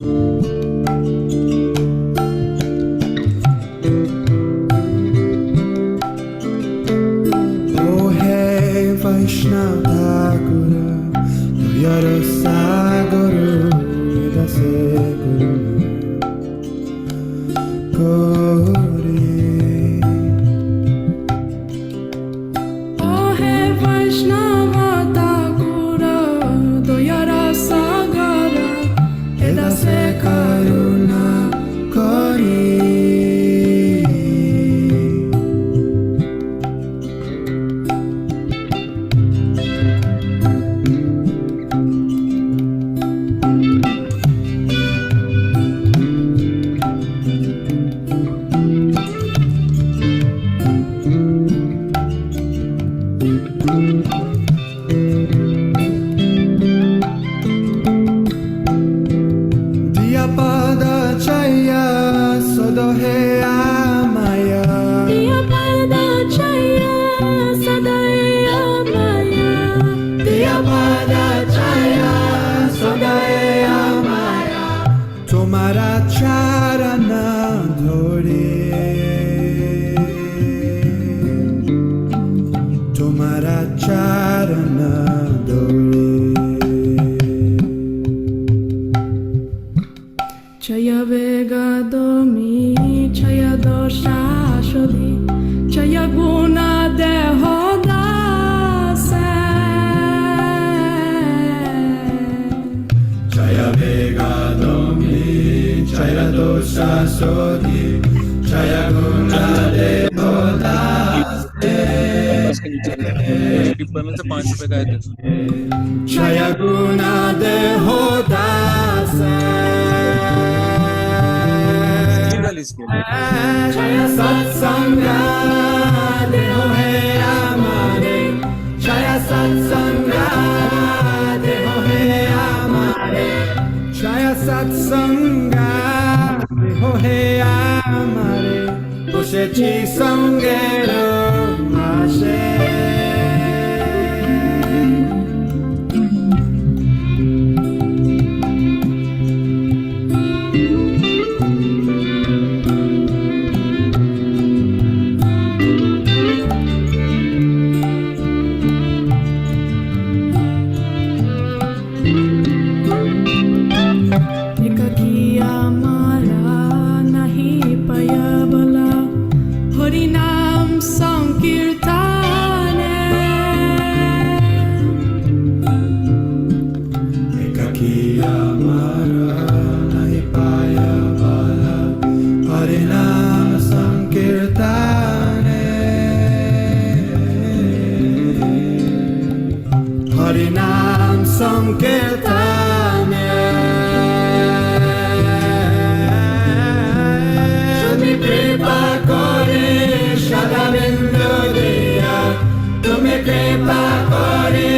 Oh hey Vaishnava Guru, Duyara Saguru, Dasa Guru. Oh hey Vaishnava Thakura, Duyara Sagara, Edase Karuna Kori. Diyapada Chaya Sodohe Amaya. Diyapada Chaya Sadaya Maya. Diyapada Chaya Sodohe Amaya. Tomara Charana Dhore. Tomara Charana Dhore. Chaya Vega Domi, Chaya Dosha Shodhi, Chaya Guna Deho Dasa. Chaya Vega Domi, Chaya Dosha Sodhi, Chaya Guna Deho डिप्लोमेंट से 5 रुपए का है Chaya Guna Deho Dasa. Chaya Satsanga Deho He Amare. Chaya Satsanga Deho He Amare. Chaya Satsanga Deho He Amare. Pushechi Sangero Ashe. Ekaki amara nahi paya bala, Harinam Sankirtane. Ekaki amara nahi paya bala, Harinam Sankirtane. Harinam Sankirtane. Tumi kripa kori Shadavindu diya. Tumi kripa kori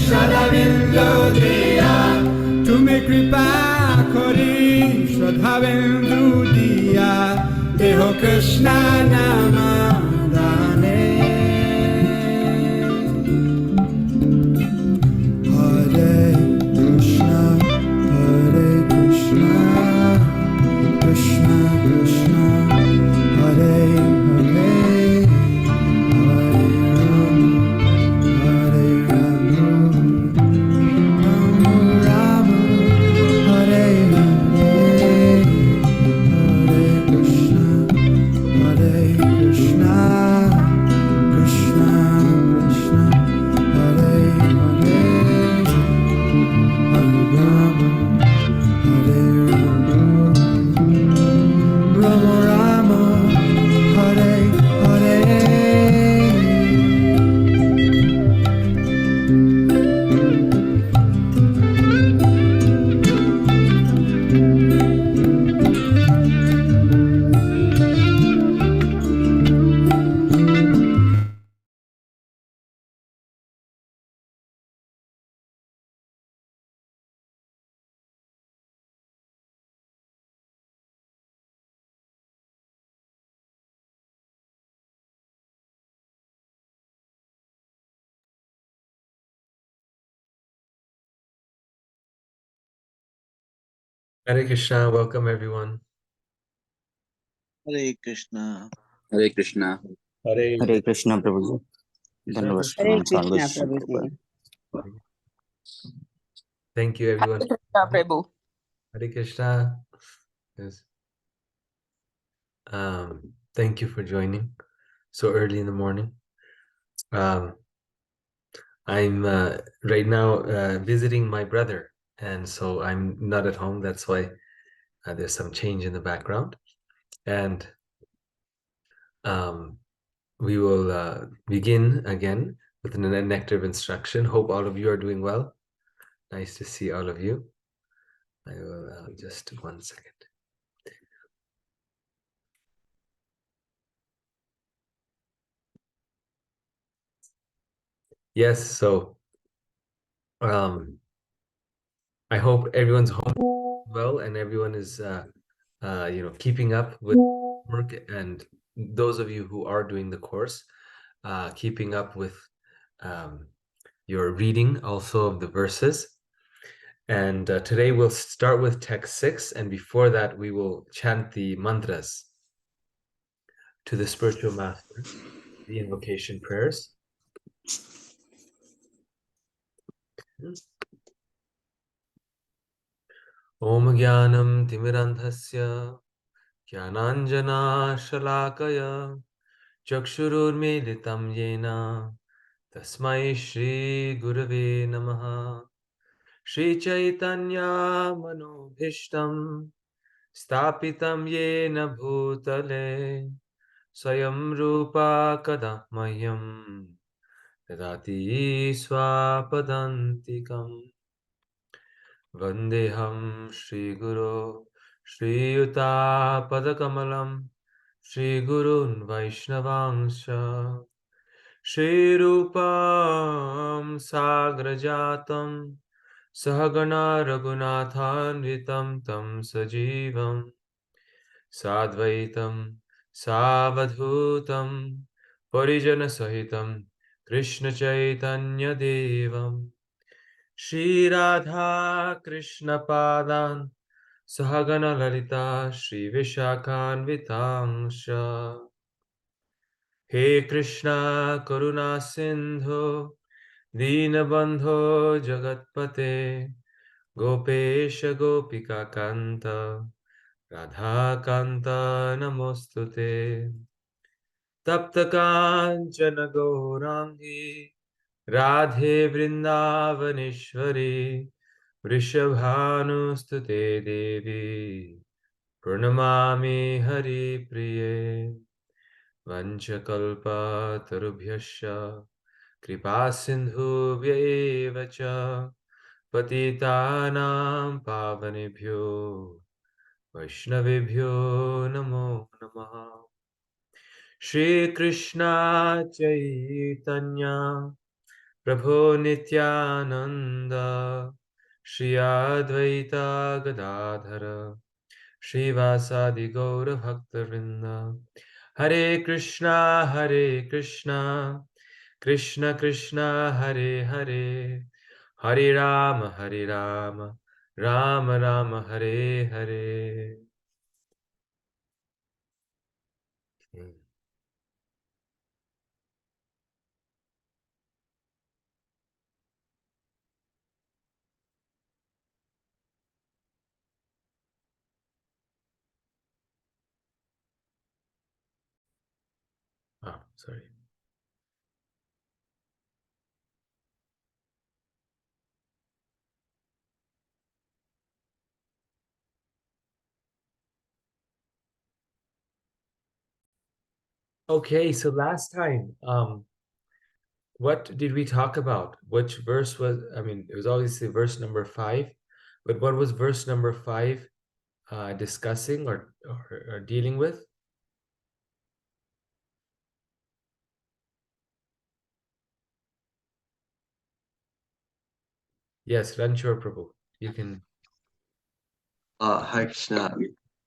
Shadavindu diya. Tumi kripa kori Shadavindu diya. Deho Krishna namadane. Hare Krishna, Hare Krishna, Krishna Krishna, Hare Hare, Hare Rama, Hare Rama, Rama Rama, Hare Hare, Hare Krishna, Hare Krishna. Hare Krishna, welcome everyone. Hare Krishna. Hare Krishna. Hare Krishna Prabhuji. Krishna Dandavat Krishna. Hare Pranam Sarva Krishna, Shri Prabhupada. Prabhuji. Thank you everyone. Prabhu. Hare Krishna. Yes. Thank you for joining so early in the morning. I'm right now visiting my brother, and so I'm not at home. That's why there's some change in the background. And we will begin again with a Nectar of Instruction. Hope all of you are doing well. Nice to see all of you. I will just 1 second. Yes, so I hope everyone's home well and everyone is keeping up with work, and those of you who are doing the course keeping up with your reading also of the verses. And today we'll start with text 6, and before that we will chant the mantras to the spiritual master, the invocation prayers. Om Jnanam Timirandhasya Jnananjana Shalakaya Chakshururmilitam Yena Tasmai Shri Gurave Namaha. Shri Chaitanya Manobhishtam Stapitam Yena Bhutale Swayam Rupa Kadamahyam Dadati Swapadantikam. Vandeham Shri Guru Shri Yuta Padakamalam Shri Gurun Vaishnavangsha Shri Rupam Sagrajatam Sahagana Raghunathanvitam Tam Sajivam Sadvaitam Savadhutam Parijana Sahitam Krishna Chaitanya Devam Shri Radha Krishna Padan Sahagana Lalita Shri Vishakhanvitangsha. He Krishna Karuna Sindhu Dinabandho Jagatpate Gopesha Gopika Kanta Radha Kanta Namostute. Tapta Kanchana Gaurangi Radhe Vrindavaneshwari Vrishabhanustute Devi Pranamami Hari Priye. Vanchakalpa tarubhyasya kripa sindhubhya eva cha patitanam pavanebhyo vaishnavebhyo namo namaha. Shri Krishna Chaitanya Prabhu Nityananda Shri Advaita Gadadhara Srivasadi Gaura Bhaktavinda. Hare Krishna, Krishna Krishna, Hare Hare, Hare Rama, Rama Rama, Hare Hare. Oh, sorry. Okay, so last time, what did we talk about? Which verse was, it was obviously verse number 5, but what was verse number 5 discussing or dealing with? Yes, Ranchor Prabhu, you can. Hare Krishna.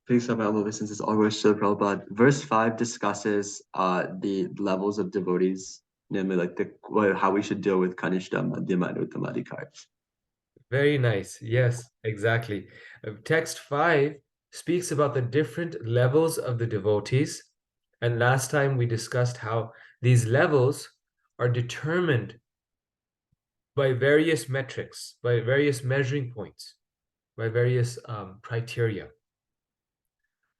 Please stop my movie since it's all goes to Prabhupada. Verse 5 discusses the levels of devotees, namely like how we should deal with Kanishta, Madhyama, and Uttamadhikars. Very nice. Yes, exactly. Text 5 speaks about the different levels of the devotees. And last time we discussed how these levels are determined by various metrics, by various measuring points, by various criteria.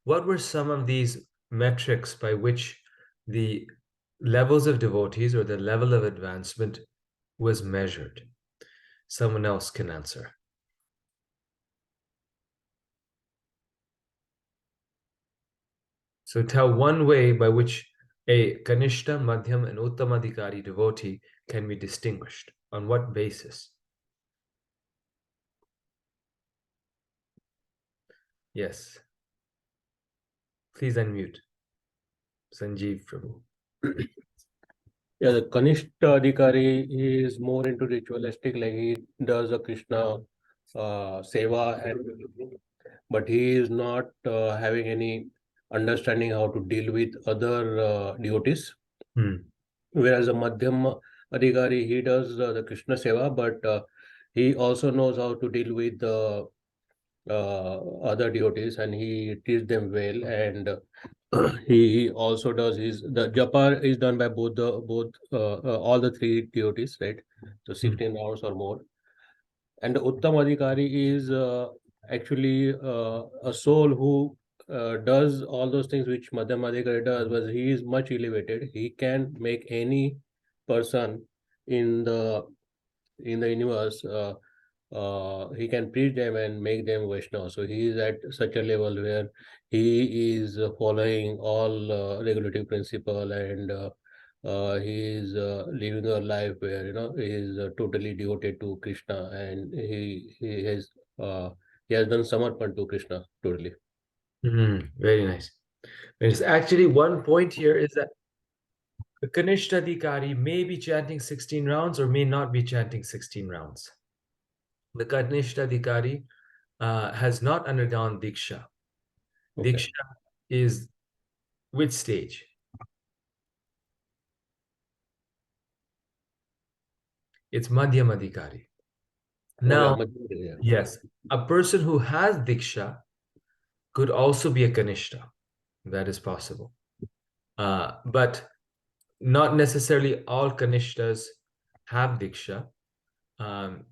What were some of these metrics by which the levels of devotees or the level of advancement was measured? Someone else can answer. So tell one way by which a Kanishta, Madhyam, and Uttamadhikari devotee can be distinguished. On what basis? Yes. Please unmute. Sanjeev Prabhu. Yeah, the Kanishta Adhikari is more into ritualistic, like he does a Krishna seva, but he is not having any understanding how to deal with other devotees. Whereas the Madhyam Adhikari, he does the Krishna seva, but he also knows how to deal with the other devotees, and he treats them well. And he also does the japa is done by both all the three devotees, right? So 16 rounds or more. And the Uttam Adhikari is actually a soul who does all those things which Madhyam Adhikari does, but he is much elevated. He can make any person in the universe, he can preach them and make them Vaishnava. So he is at such a level where he is following all regulative principle, and he is living a life where he is totally devoted to Krishna, and he has done samarpan to Krishna totally. Very nice. There's actually one point here is that the Kanishta Adhikari may be chanting 16 rounds or may not be chanting 16 rounds. The Kanishta Adhikari has not undergone Diksha. Okay. Diksha is which stage? It's Madhyam Adhikari. Now, Yeah. yes, a person who has Diksha could also be a Kanishta. That is possible. But not necessarily all Kanishtas have Diksha.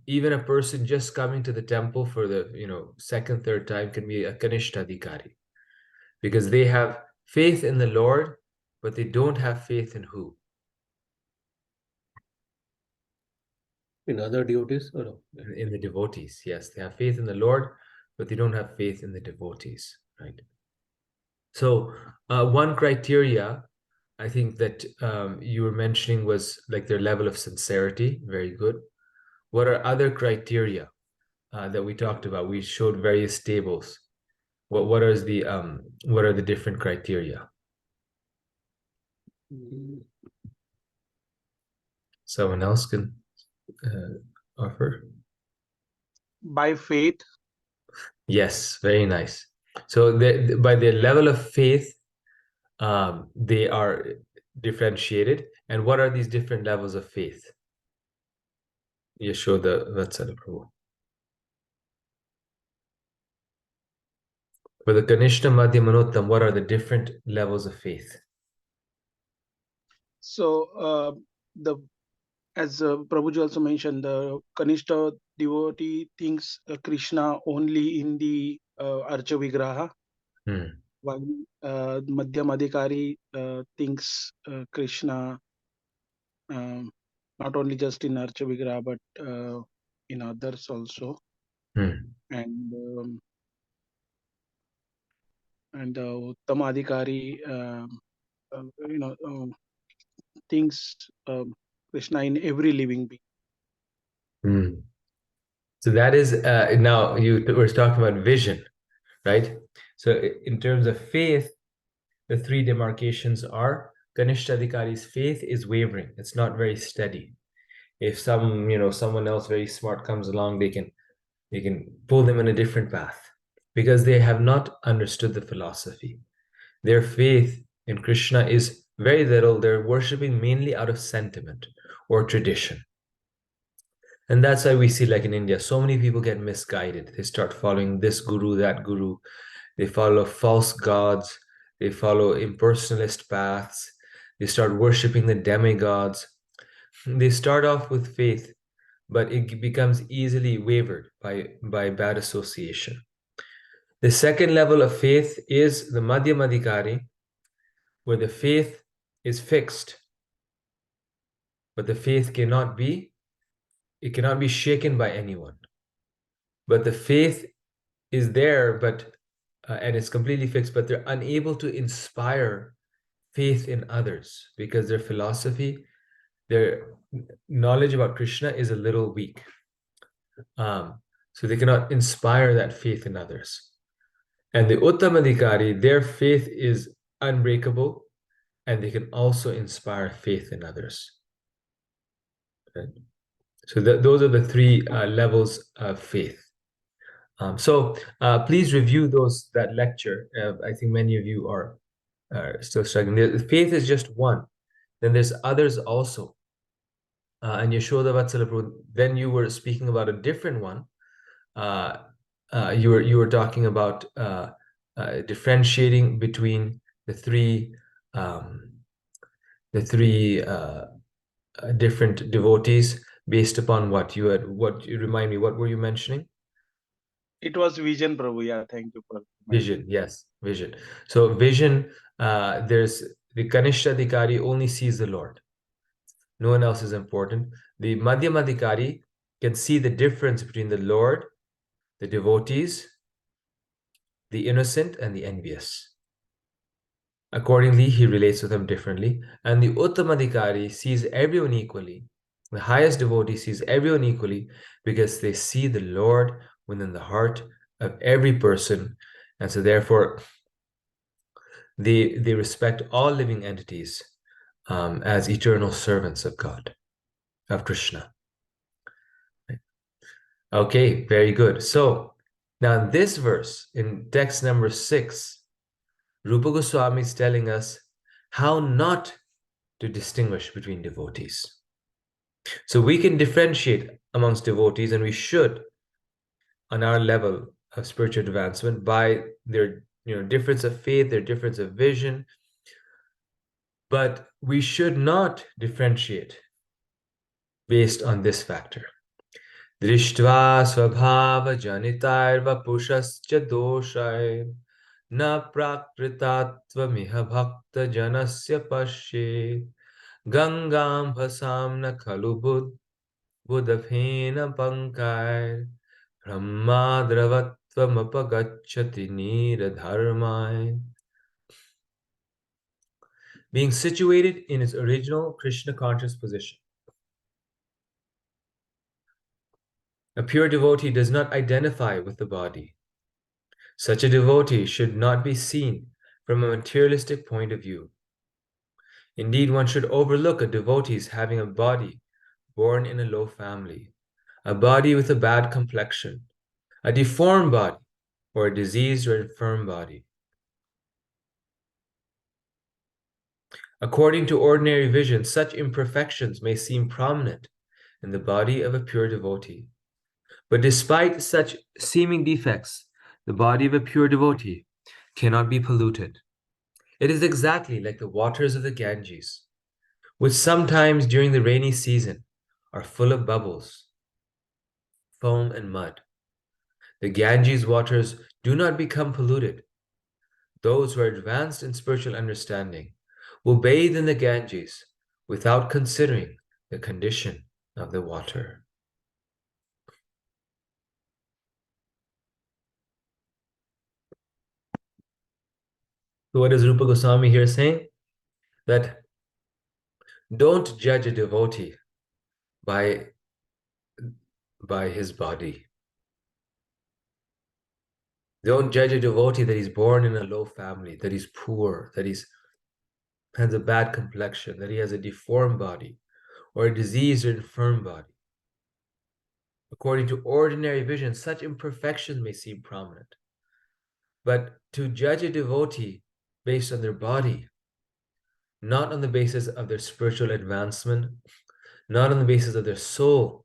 Even a person just coming to the temple for the second, third time can be a Kanishta Adhikari, because they have faith in the Lord, but they don't have faith in who? In other devotees or no? In the devotees. Yes, they have faith in the Lord, but they don't have faith in the devotees, right? So one criteria I think that you were mentioning was like their level of sincerity. Very good. What are other criteria that we talked about? We showed various tables. What are the different criteria? Someone else can offer. By faith. Yes, very nice. So by their level of faith, they are differentiated. And what are these different levels of faith? Yashoda Vatsala Prabhu. For the Kanishta, Madhyam, Manottam, what are the different levels of faith? So as Prabhuji also mentioned, the Kanishta devotee thinks Krishna only in the Archa Vigraha, while Madhyam Adhikari thinks Krishna not only just in Archa Vigraha but in others also. And Uttama Adhikari thinks Krishna in every living being. So that is now you were talking about vision, right? So in terms of faith, the three demarcations are Kanishta Adhikari's faith is wavering. It's not very steady. If someone else very smart comes along, they can pull them in a different path because they have not understood the philosophy. Their faith in Krishna is very little. They're worshipping mainly out of sentiment or tradition. And that's why we see, like in India, so many people get misguided. They start following this guru, that guru. They follow false gods. They follow impersonalist paths. They start worshiping the demigods. They start off with faith, but it becomes easily wavered by bad association. The second level of faith is the Madhyamadikari, where the faith is fixed, but the faith cannot be shaken by anyone. But the faith is there, but and it's completely fixed, but they're unable to inspire faith in others because their philosophy, their knowledge about Krishna is a little weak. So they cannot inspire that faith in others. And the Uttamadikari, their faith is unbreakable, and they can also inspire faith in others. Okay. So those are the three levels of faith. So please review that lecture. I think many of you are still struggling. The faith is just one. Then there's others also. And Yashoda Vatsala Prabhu, then you were speaking about a different one. You were talking about differentiating between the three different devotees based upon what you remind me, what were you mentioning? It was vision, Prabhu. Yeah, thank you for Vision. Yes, vision. So vision, there's the Kanishthadikari only sees the Lord. No one else is important. The Madhyamadikari can see the difference between the Lord, the devotees, the innocent, and the envious. Accordingly, he relates with them differently. And the Uttamadikari sees everyone equally. The highest devotee sees everyone equally because they see the Lord within the heart of every person. And so therefore, they respect all living entities as eternal servants of God, of Krishna. Okay, very good. So now in this verse, in text number 6, Rupa Goswami is telling us how not to distinguish between devotees. So we can differentiate amongst devotees, and we should, on our level of spiritual advancement, by their difference of faith, their difference of vision. But we should not differentiate based on this factor. Drishtva svabhava janitar vapushascha doshai na prakritatva bhakta janasya pashe gangam bhasam na khalu buddhafena pankar brahmadravatvam apagacchati niradharmai. Being situated in its original Krishna conscious position. A pure devotee does not identify with the body. Such a devotee should not be seen from a materialistic point of view. Indeed, one should overlook a devotee's having a body born in a low family, a body with a bad complexion, a deformed body, or a diseased or infirm body. According to ordinary vision, such imperfections may seem prominent in the body of a pure devotee. But despite such seeming defects, the body of a pure devotee cannot be polluted. It is exactly like the waters of the Ganges, which sometimes during the rainy season are full of bubbles, foam, and mud. The Ganges waters do not become polluted. Those who are advanced in spiritual understanding will bathe in the Ganges without considering the condition of the water. So what is Rupa Goswami here saying? That don't judge a devotee by his body. Don't judge a devotee that he's born in a low family, that he's poor, that he has a bad complexion, that he has a deformed body, or a diseased or infirm body. According to ordinary vision, such imperfections may seem prominent. But to judge a devotee based on their body, not on the basis of their spiritual advancement, not on the basis of their soul,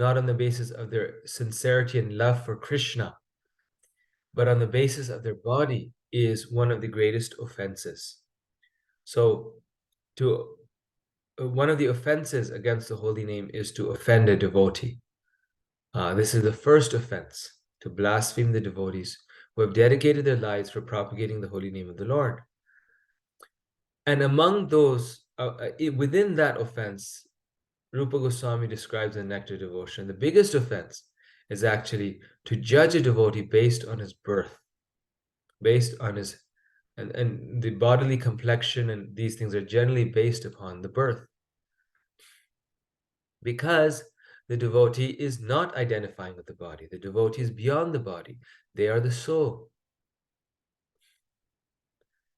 not on the basis of their sincerity and love for Krishna, but on the basis of their body, is one of the greatest offenses. So, one of the offenses against the holy name is to offend a devotee. This is the first offense, to blaspheme the devotees who have dedicated their lives for propagating the holy name of the Lord. And among those, within that offense, Rupa Goswami describes in Nectar Devotion, the biggest offense is actually to judge a devotee based on his birth, based on his, and the bodily complexion, and these things are generally based upon the birth. Because the devotee is not identifying with the body. The devotee is beyond the body. They are the soul.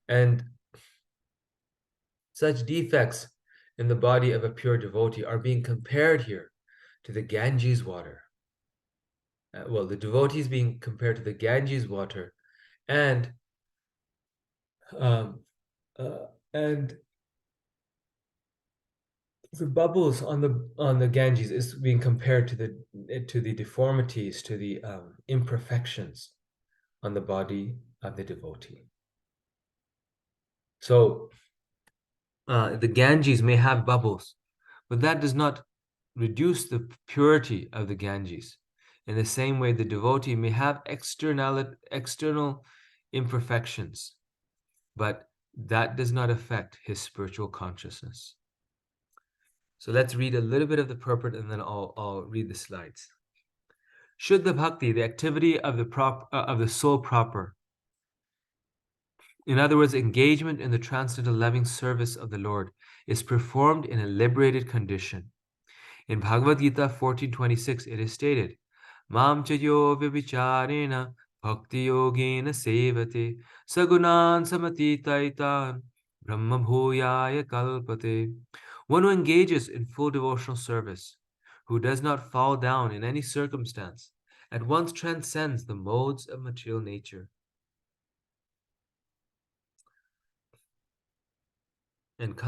And such defects in the body of a pure devotee are being compared here to the Ganges water. Well, the devotee is being compared to the Ganges water, and the bubbles on the Ganges is being compared to the deformities, to the imperfections on the body of the devotee. So the Ganges may have bubbles, but that does not reduce the purity of the Ganges. In the same way, the devotee may have external imperfections, but that does not affect his spiritual consciousness. So let's read a little bit of the purport, and then I'll read the slides. Shuddha Bhakti, the activity of the soul proper. In other words, engagement in the transcendental loving service of the Lord is performed in a liberated condition. In Bhagavad Gita 14:26, it is stated, Mam chayo vibicharena bhakti yogena sevate sagunan samatitaitan brahma bhuyaya kalpate. One who engages in full devotional service, who does not fall down in any circumstance, at once transcends the modes of material nature and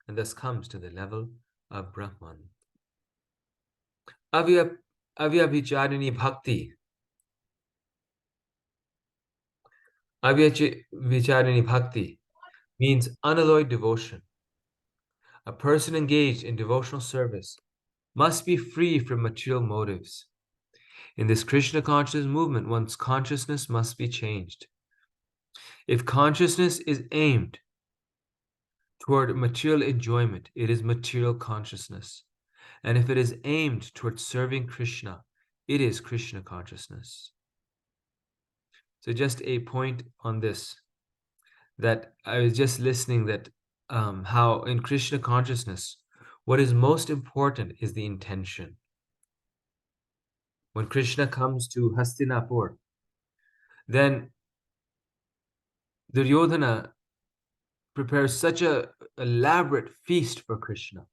thus comes to the level of Brahman. Avyabhicharini bhakti. Avyabhicharini bhakti means unalloyed devotion. A person engaged in devotional service must be free from material motives. In this Krishna consciousness movement, one's consciousness must be changed. If consciousness is aimed toward material enjoyment, it is material consciousness. And if it is aimed toward serving Krishna, it is Krishna consciousness. So just a point on this, that I was just listening, that how in Krishna consciousness, what is most important is the intention. When Krishna comes to Hastinapur, then Duryodhana prepares such an elaborate feast for Krishna.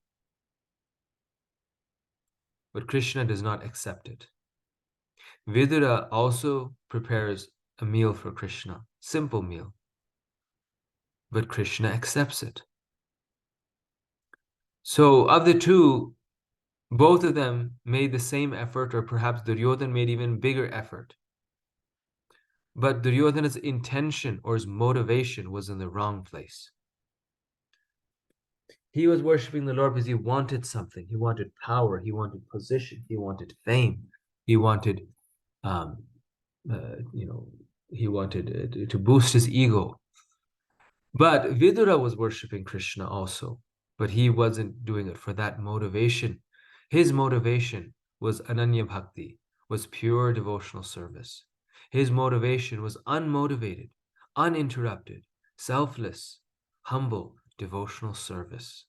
But Krishna does not accept it. Vidura also prepares a meal for Krishna, simple meal. But Krishna accepts it. So of the two, both of them made the same effort, or perhaps Duryodhana made even bigger effort. But Duryodhana's intention or his motivation was in the wrong place. He was worshiping the Lord because he wanted something. He wanted power. He wanted position. He wanted fame. He wanted, he wanted to boost his ego. But Vidura was worshiping Krishna also, but he wasn't doing it for that motivation. His motivation was Ananya Bhakti, was pure devotional service. His motivation was unmotivated, uninterrupted, selfless, humble, devotional service.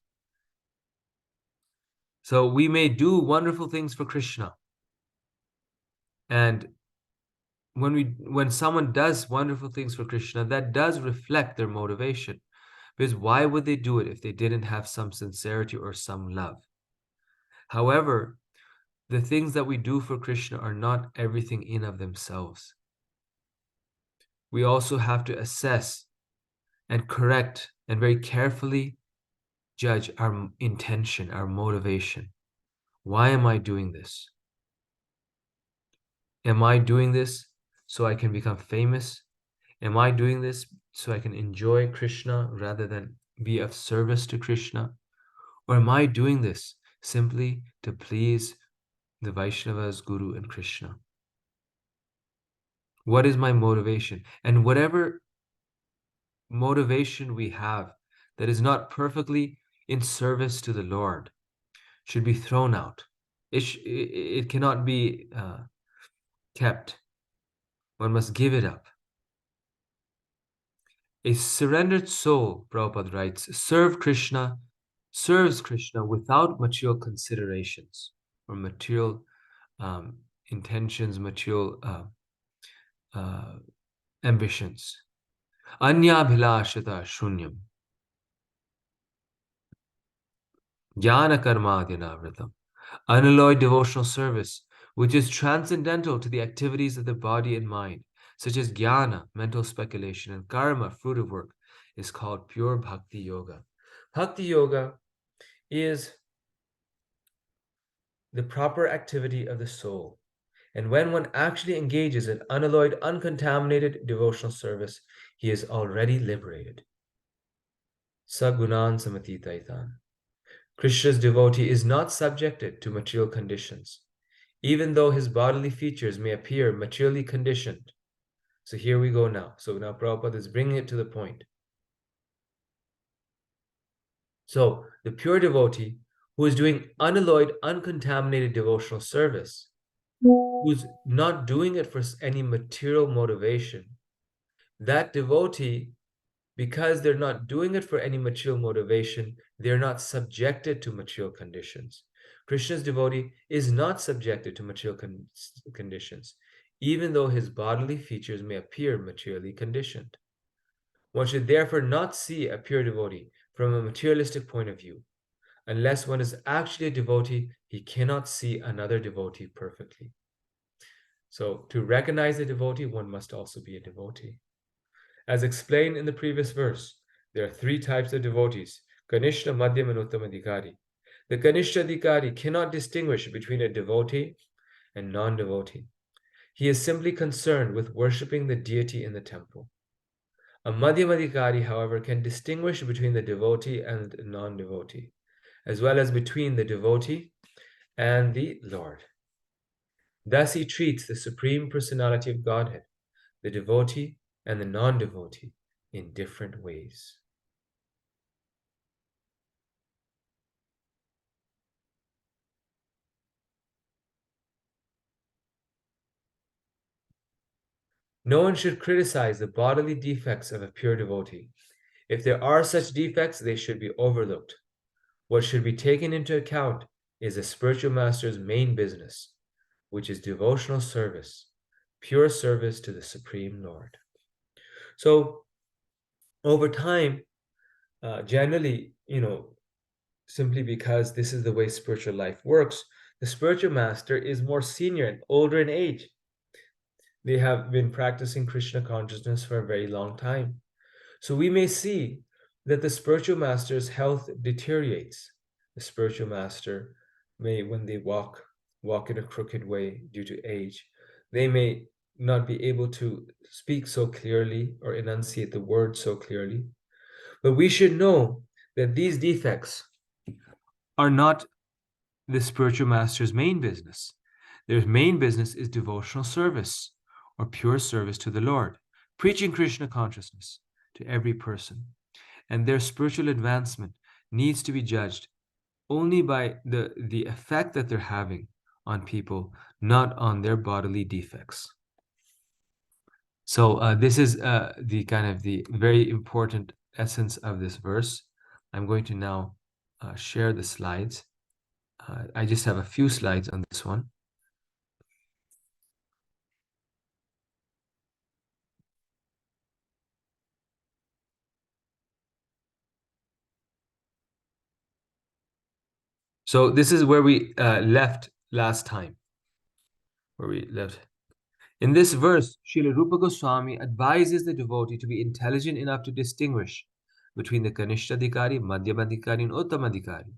So we may do wonderful things for Krishna. And when someone does wonderful things for Krishna, that does reflect their motivation. Because why would they do it if they didn't have some sincerity or some love? However, the things that we do for Krishna are not everything in of themselves. We also have to assess and correct and very carefully judge our intention, our motivation. Why am I doing this? Am I doing this so I can become famous? Am I doing this so I can enjoy Krishna rather than be of service to Krishna? Or am I doing this simply to please the Vaishnavas, Guru, and Krishna? What is my motivation? And whatever motivation we have that is not perfectly in service to the Lord should be thrown out. It cannot be kept. One must give it up. A surrendered soul, Prabhupada writes, serves Krishna without material considerations or material intentions, material ambitions. Anya bhilashata shunyam. Jnana karmadhyana vratam. Unalloyed devotional service, which is transcendental to the activities of the body and mind, such as jnana, mental speculation, and karma, fruit of work, is called pure bhakti yoga. Bhakti yoga is the proper activity of the soul. And when one actually engages in unalloyed, uncontaminated devotional service, he is already liberated. Sagunan samatitaitan. Krishna's devotee is not subjected to material conditions, even though his bodily features may appear materially conditioned. So here we go now. So now Prabhupada is bringing it to the point. So the pure devotee who is doing unalloyed, uncontaminated devotional service, who's not doing it for any material motivation, that devotee, because they're not doing it for any material motivation, they're not subjected to material conditions. Krishna's devotee is not subjected to material conditions, even though his bodily features may appear materially conditioned. One should therefore not see a pure devotee from a materialistic point of view. Unless one is actually a devotee, he cannot see another devotee perfectly. So to recognize a devotee, one must also be a devotee. As explained in the previous verse, there are three types of devotees: Kanishta, Madhyam, and Uttamadhikari. The Kanishta Adhikari cannot distinguish between a devotee and non-devotee. He is simply concerned with worshipping the deity in the temple. A Madhyam Adhikari, however, can distinguish between the devotee and the non-devotee, as well as between the devotee and the Lord. Thus he treats the Supreme Personality of Godhead, the devotee and the non-devotee, in different ways. No one should criticize the bodily defects of a pure devotee. If there are such defects, they should be overlooked. What should be taken into account is a spiritual master's main business, which is devotional service, pure service to the Supreme Lord. So, over time, generally, simply because this is the way spiritual life works, the spiritual master is more senior and older in age. They have been practicing Krishna consciousness for a very long time. So we may see that the spiritual master's health deteriorates. The spiritual master may, when they walk in a crooked way due to age, they may not be able to speak so clearly or enunciate the words so clearly. But we should know that these defects are not the spiritual master's main business. Their main business is devotional service or pure service to the Lord, preaching Krishna consciousness to every person. And their spiritual advancement needs to be judged only by the effect that they're having on people, not on their bodily defects. So this is the kind of the very important essence of this verse. I'm going to now share the slides. I just have a few slides on this one. So this is where we left last time. In this verse, Srila Rupa Goswami advises the devotee to be intelligent enough to distinguish between the Kanishtadhikari, Madhyamadhikari, and Uttamadhikari.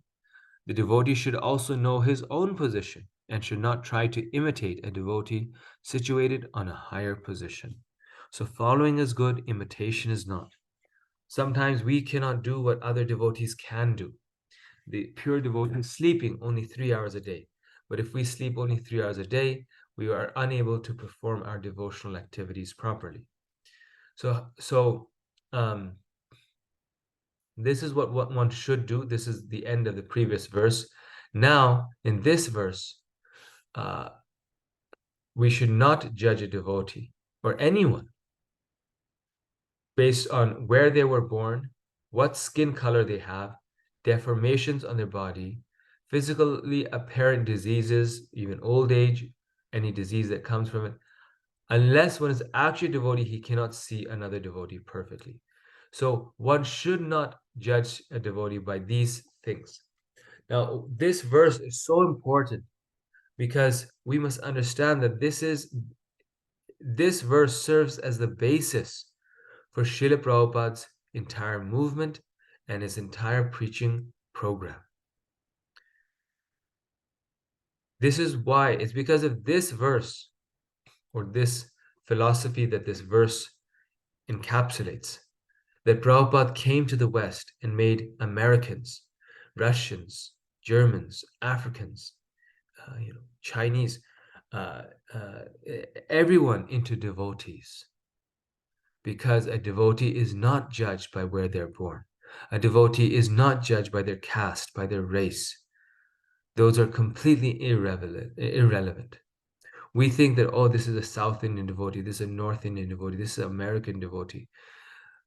The devotee should also know his own position and should not try to imitate a devotee situated on a higher position. So following is good, imitation is not. Sometimes we cannot do what other devotees can do. The pure devotee is sleeping only 3 hours a day. But if we sleep only 3 hours a day, we are unable to perform our devotional activities properly. So this is what one should do. This is the end of the previous verse. Now, in this verse, we should not judge a devotee or anyone based on where they were born, what skin color they have, deformations on their body, physically apparent diseases, even old age, any disease that comes from it. Unless one is actually a devotee, he cannot see another devotee perfectly. So one should not judge a devotee by these things. Now, this verse is so important because we must understand that this verse serves as the basis for Srila Prabhupada's entire movement and his entire preaching program. This is why, it's because of this verse or this philosophy that this verse encapsulates, that Prabhupada came to the West and made Americans, Russians, Germans, Africans, Chinese, everyone into devotees. Because a devotee is not judged by where they're born. A devotee is not judged by their caste, by their race. Those are completely irrelevant. We think that, oh, this is a South Indian devotee, this is a North Indian devotee, this is an American devotee.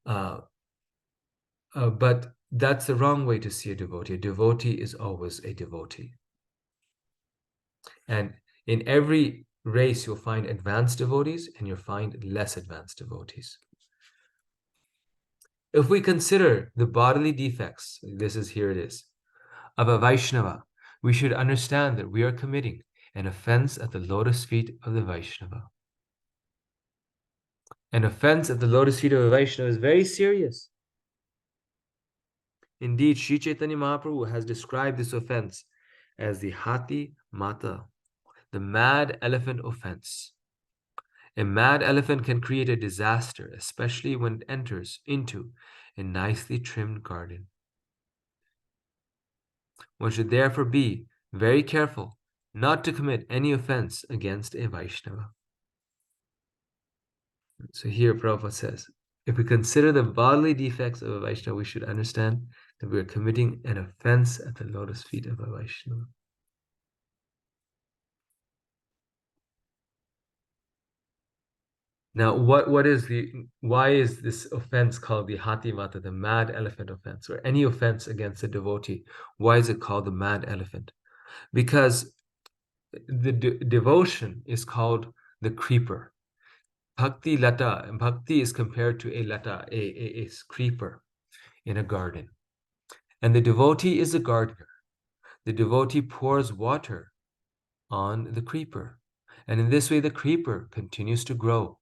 But that's the wrong way to see a devotee. A devotee is always a devotee. And in every race, you'll find advanced devotees and you'll find less advanced devotees. If we consider the bodily defects, here it is, of a Vaishnava, we should understand that we are committing an offense at the lotus feet of the Vaishnava. An offense at the lotus feet of a Vaishnava is very serious. Indeed, Sri Chaitanya Mahaprabhu has described this offense as the Hati Mata, the mad elephant offense. A mad elephant can create a disaster, especially when it enters into a nicely trimmed garden. One should therefore be very careful not to commit any offense against a Vaishnava. So here Prabhupada says, if we consider the bodily defects of a Vaishnava, we should understand that we are committing an offense at the lotus feet of a Vaishnava. Now, why is this offense called the Hati Mata, the mad elephant offense, or any offense against a devotee? Why is it called the mad elephant? Because the devotion is called the creeper. Bhakti lata, bhakti is compared to a lata, a creeper in a garden. And the devotee is a gardener. The devotee pours water on the creeper. And in this way, the creeper continues to grow.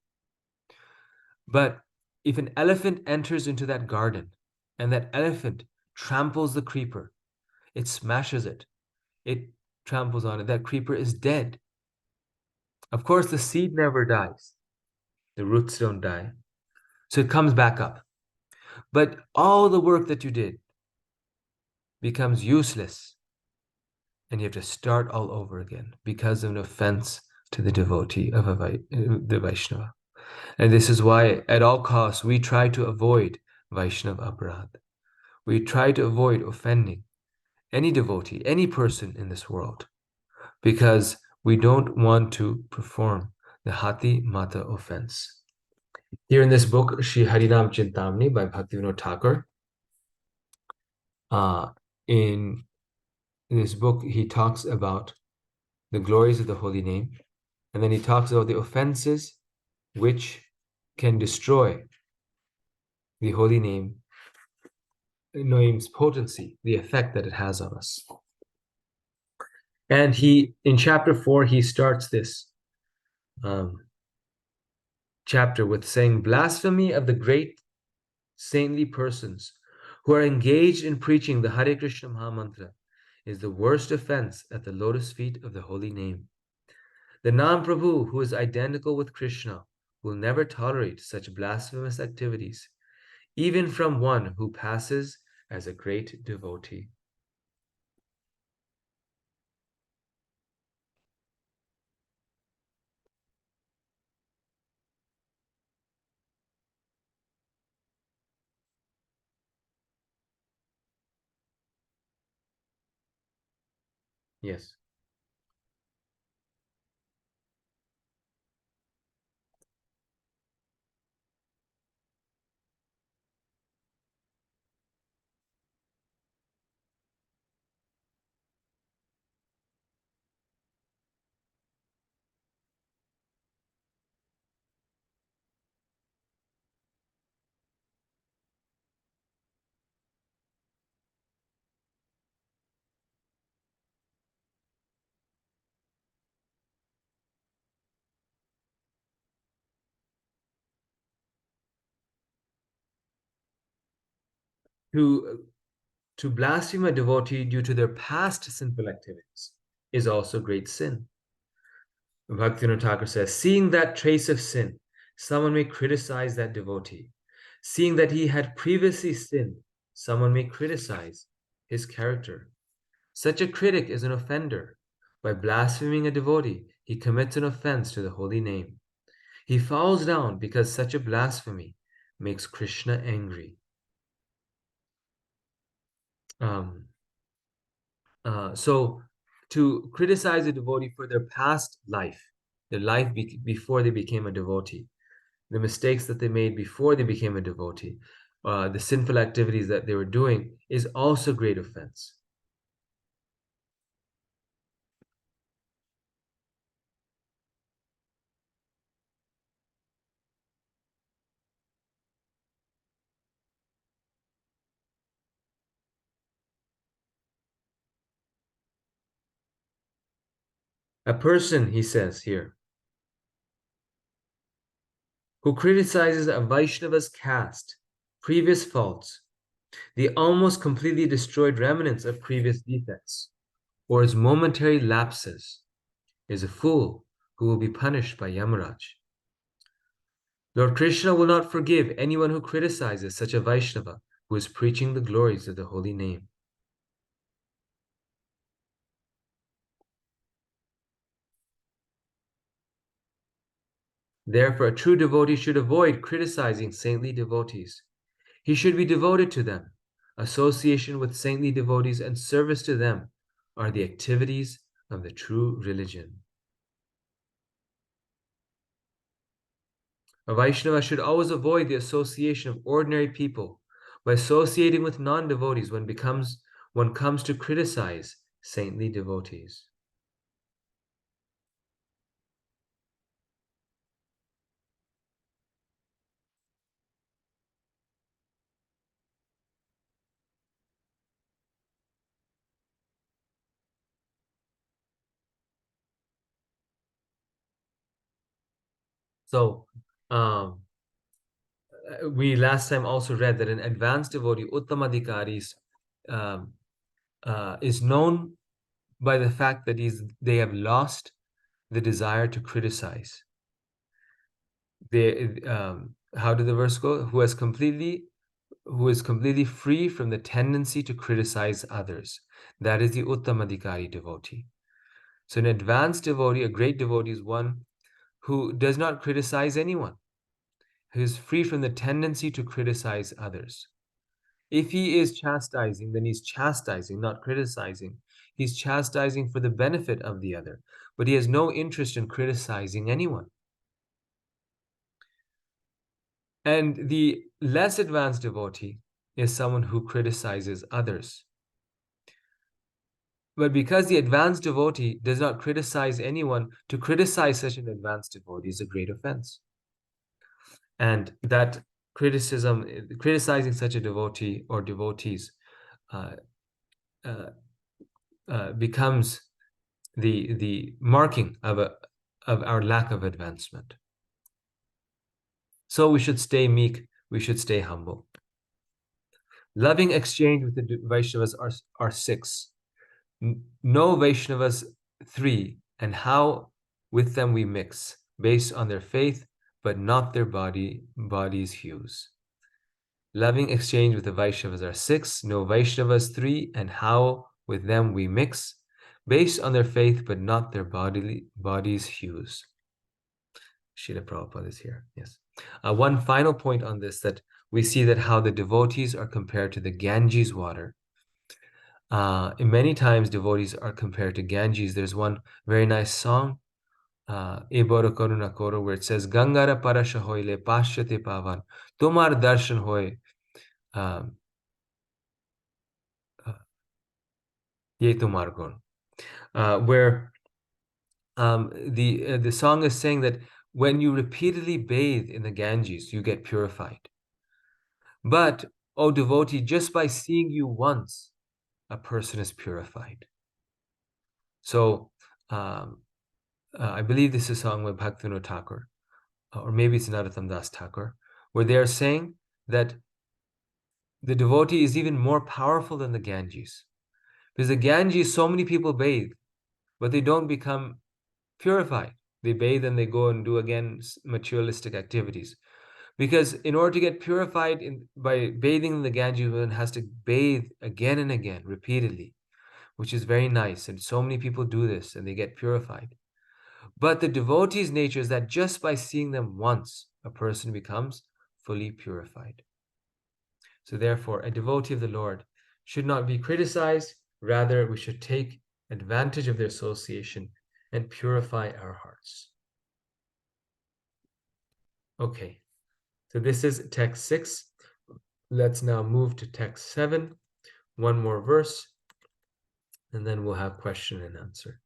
But if an elephant enters into that garden and that elephant tramples the creeper, it smashes it, it tramples on it, that creeper is dead. Of course, the seed never dies. The roots don't die. So it comes back up. But all the work that you did becomes useless. And you have to start all over again because of an offense to the devotee of the Vaishnava. And this is why, at all costs, we try to avoid Vaishnava Aparadh. We try to avoid offending any devotee, any person in this world, because we don't want to perform the Hati Mata offense. Here in this book, Shri Harinam Chintamani by Bhaktivinoda Thakur, in this book, he talks about the glories of the holy name, and then he talks about the offenses which can destroy the holy name's potency, the effect that it has on us. And in chapter 4, he starts this chapter with saying, blasphemy of the great saintly persons who are engaged in preaching the Hare Krishna Mahamantra is the worst offense at the lotus feet of the holy name. The Nam Prabhu, who is identical with Krishna, will never tolerate such blasphemous activities, even from one who passes as a great devotee. Yes. To blaspheme a devotee due to their past sinful activities is also great sin. Bhaktivinoda Thakur says, seeing that trace of sin, someone may criticize that devotee. Seeing that he had previously sinned, someone may criticize his character. Such a critic is an offender. By blaspheming a devotee, he commits an offense to the holy name. He falls down because such a blasphemy makes Krishna angry. So to criticize a devotee for their past life, their life before they became a devotee, the mistakes that they made before they became a devotee, the sinful activities that they were doing, is also great offense. A person, he says here, who criticizes a Vaishnava's caste, previous faults, the almost completely destroyed remnants of previous defects, or his momentary lapses, is a fool who will be punished by Yamaraj. Lord Krishna will not forgive anyone who criticizes such a Vaishnava who is preaching the glories of the holy name. Therefore, a true devotee should avoid criticizing saintly devotees. He should be devoted to them. Association with saintly devotees and service to them are the activities of the true religion. A Vaishnava should always avoid the association of ordinary people. By associating with non-devotees, one comes to criticize saintly devotees. So, we last time also read that an advanced devotee, Uttamadhikari, is known by the fact that they have lost the desire to criticize. How did the verse go? Who is completely free from the tendency to criticize others. That is the Uttamadhikari devotee. So an advanced devotee, a great devotee, is one who does not criticize anyone, who is free from the tendency to criticize others. If he is chastising, then he's chastising, not criticizing. He's chastising for the benefit of the other, but he has no interest in criticizing anyone. And the less advanced devotee is someone who criticizes others. But because the advanced devotee does not criticize anyone, to criticize such an advanced devotee is a great offense. And that criticizing such a devotee or devotees becomes the marking of our lack of advancement. So we should stay meek, we should stay humble. Loving exchange with the Vaishnavas are 6. Know Vaishnavas 3 and how with them we mix, based on their faith, but not their body's hues. Loving exchange with the Vaishnavas are 6. Know Vaishnavas 3 and how with them we mix, based on their faith, but not their body's hues. Srila Prabhupada is here, yes. One final point on this, that we see that how the devotees are compared to the Ganges water. Many times devotees are compared to Ganges. There's one very nice song, Ebora Karuna Koro, where it says, Gangara Parasha Hoile Pashyate Pavan, Tomar Darshan Hoy, Ye Tomar Gun, where the song is saying that when you repeatedly bathe in the Ganges, you get purified. But, O devotee, just by seeing you once, a person is purified. So, I believe this is a song by Bhaktivinoda Thakur, or maybe it's Narottam Das Thakur, where they are saying that the devotee is even more powerful than the Ganges. Because the Ganges, so many people bathe, but they don't become purified. They bathe and they go and do again materialistic activities. Because in order to get purified by bathing in the Ganges, one has to bathe again and again, repeatedly, which is very nice. And so many people do this and they get purified. But the devotee's nature is that just by seeing them once, a person becomes fully purified. So therefore, a devotee of the Lord should not be criticized. Rather, we should take advantage of their association and purify our hearts. Okay, so this is text 6. Let's now move to text 7. One more verse, and then we'll have question and answer.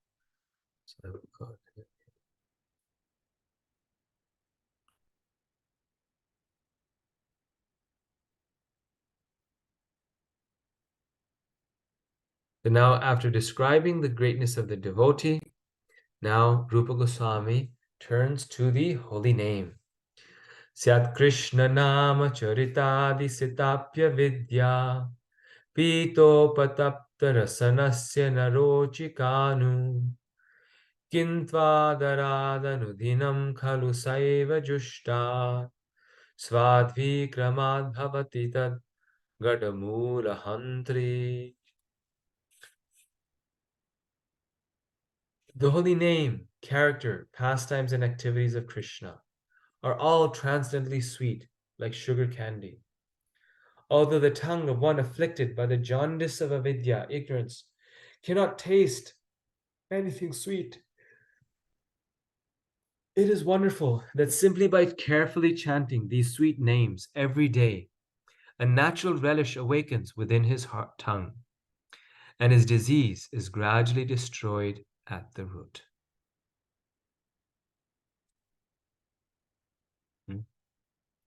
So now, after describing the greatness of the devotee, now Rupa Goswami turns to the holy name. Syat Krishna Nama Charitadi Sitapya Vidya Pito Patapta Rasanasya Narochikanu Kintva Daradhanudhinam Khalu Saiva Jushta Svadvi Kramad Bhavati Tad Gadamula Hantri. The holy name, character, pastimes, and activities of Krishna are all transcendently sweet, like sugar candy. Although the tongue of one afflicted by the jaundice of avidya, ignorance, cannot taste anything sweet, it is wonderful that simply by carefully chanting these sweet names every day, a natural relish awakens within his tongue, and his disease is gradually destroyed at the root.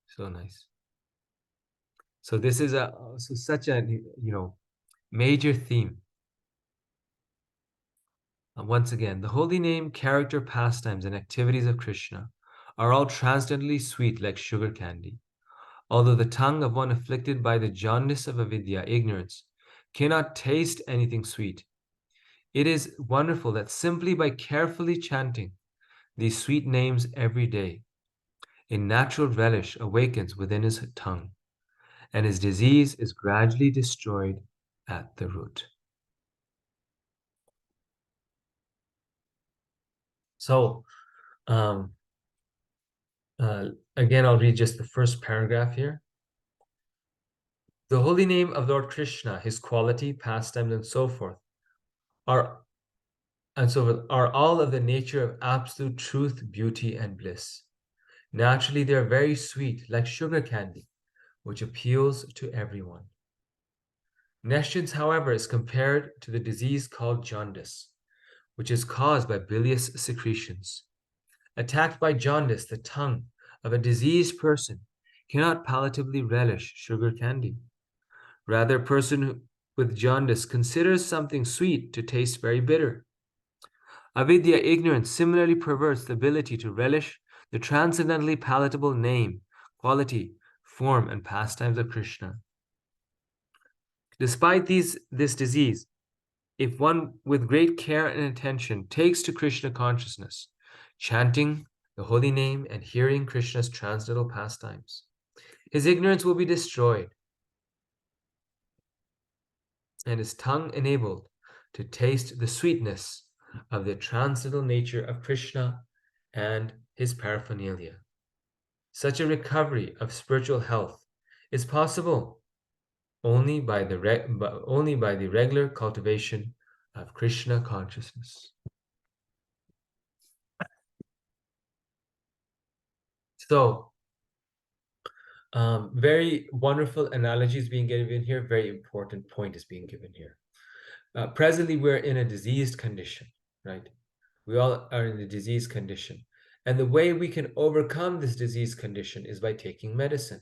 So nice. So this is such a major theme. Once again, the holy name, character, pastimes, and activities of Krishna are all transcendently sweet like sugar candy. Although the tongue of one afflicted by the jaundice of avidya, ignorance, cannot taste anything sweet, it is wonderful that simply by carefully chanting these sweet names every day, a natural relish awakens within his tongue, and his disease is gradually destroyed at the root. So, again, I'll read just the first paragraph here. The holy name of Lord Krishna, his quality, pastimes, and so forth, are all of the nature of absolute truth, beauty, and bliss. Naturally, they are very sweet, like sugar candy, which appeals to everyone. Nescience, however, is compared to the disease called jaundice, which is caused by bilious secretions. Attacked by jaundice, the tongue of a diseased person cannot palatably relish sugar candy. Rather, a person with jaundice considers something sweet to taste very bitter. Avidya, ignorance, similarly perverts the ability to relish the transcendently palatable name, quality, form, and pastimes of Krishna. Despite this disease, if one with great care and attention takes to Krishna consciousness, chanting the holy name and hearing Krishna's transcendental pastimes, his ignorance will be destroyed and his tongue enabled to taste the sweetness of the transcendental nature of Krishna and his paraphernalia. Such a recovery of spiritual health is possible only by the regular cultivation of Krishna consciousness. So, very wonderful analogies being given here. Very important point is being given here. Presently, we're in a diseased condition, right? We all are in a diseased condition. And the way we can overcome this disease condition is by taking medicine.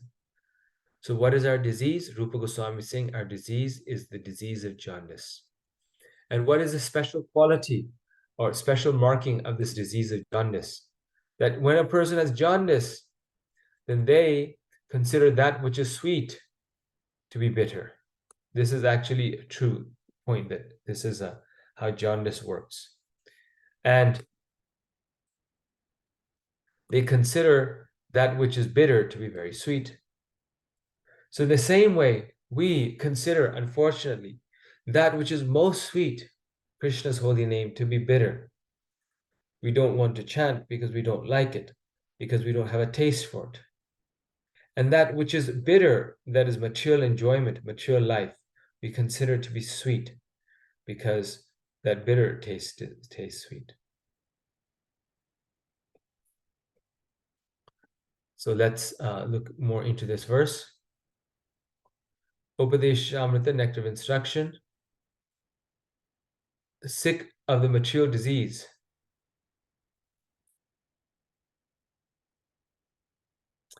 So what is our disease? Rupa Goswami is saying our disease is the disease of jaundice. And what is the special quality or special marking of this disease of jaundice? That when a person has jaundice, then they consider that which is sweet to be bitter. This is actually a true point, that this is how jaundice works. And they consider that which is bitter to be very sweet. So in the same way, we consider, unfortunately, that which is most sweet, Krishna's holy name, to be bitter. We don't want to chant because we don't like it, because we don't have a taste for it. And that which is bitter, that is material enjoyment, material life, we consider to be sweet because that bitter tastes sweet. So let's look more into this verse. Upadeshamrita, Nectar of Instruction. Sick of the material disease,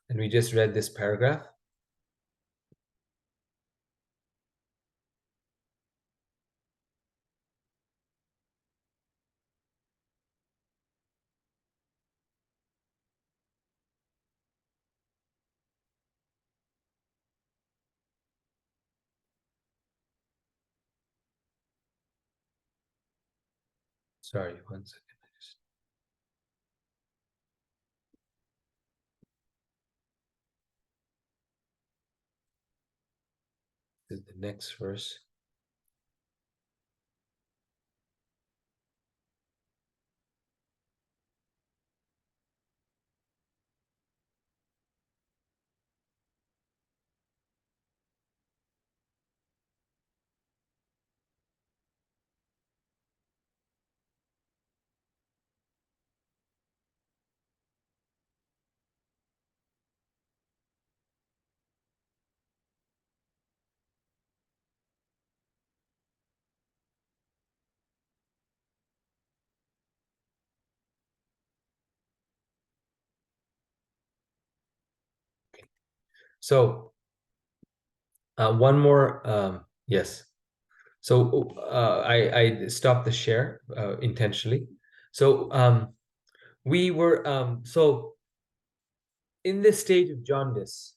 and we just read this paragraph. Sorry, one second. This is the next verse. So one more, yes. So I stopped the share intentionally. So we were, so in this stage of jaundice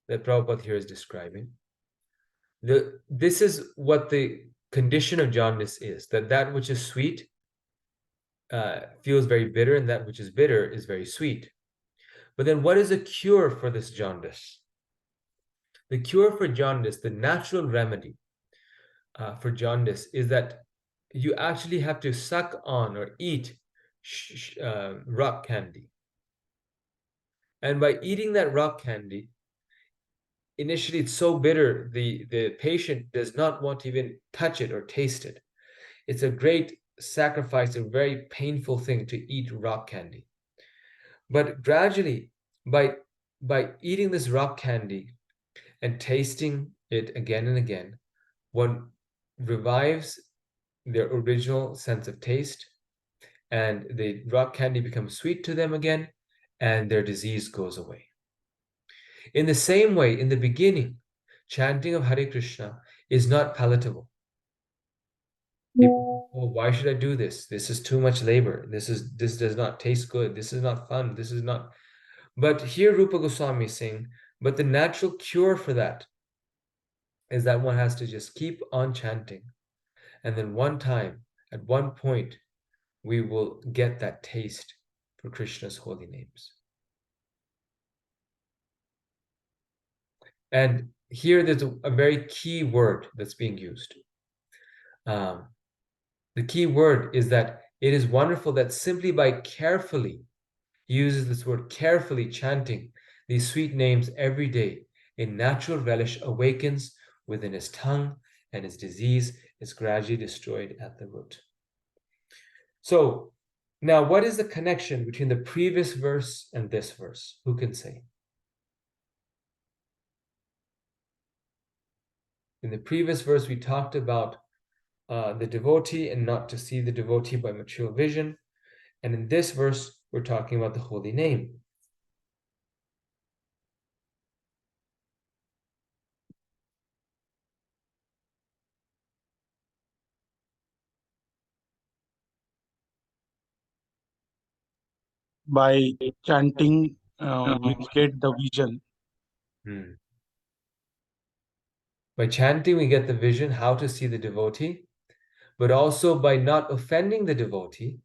that Prabhupada here is describing, this is what the condition of jaundice is, that which is sweet feels very bitter, and that which is bitter is very sweet. But then what is the cure for this jaundice? The cure for jaundice, the natural remedy for jaundice, is that you actually have to suck on or eat rock candy. And by eating that rock candy, initially it's so bitter, the patient does not want to even touch it or taste it. It's a great sacrifice, a very painful thing to eat rock candy. But gradually, by eating this rock candy and tasting it again and again, one revives their original sense of taste, and the rock candy becomes sweet to them again, and their disease goes away. In the same way, in the beginning, chanting of Hare Krishna is not palatable. People, oh, why should I do this? This is too much labor. This does not taste good. This is not fun. This is not. But here Rupa Goswami is saying, but the natural cure for that is that one has to just keep on chanting. And then one time, at one point, we will get that taste for Krishna's holy names. And here there's a very key word that's being used. The key word is that it is wonderful that simply by carefully, he uses this word, carefully chanting these sweet names every day, a natural relish awakens within his tongue, and his disease is gradually destroyed at the root. So now, what is the connection between the previous verse and this verse? Who can say? In the previous verse, we talked about the devotee and not to see the devotee by material vision. And in this verse, we're talking about the holy name. By chanting, we get the vision. By chanting, we get the vision, how to see the devotee, but also by not offending the devotee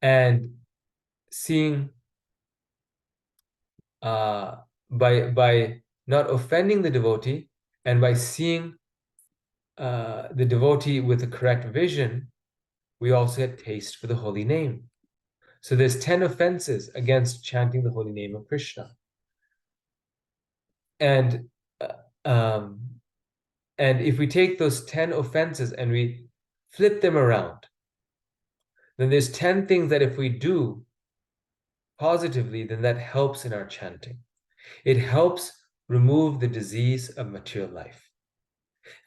and seeing, by not offending the devotee and by seeing the devotee with the correct vision, we also get taste for the holy name. So there's 10 offenses against chanting the holy name of Krishna. And if we take those 10 offenses and we flip them around, then there's 10 things that if we do positively, then that helps in our chanting. It helps remove the disease of material life.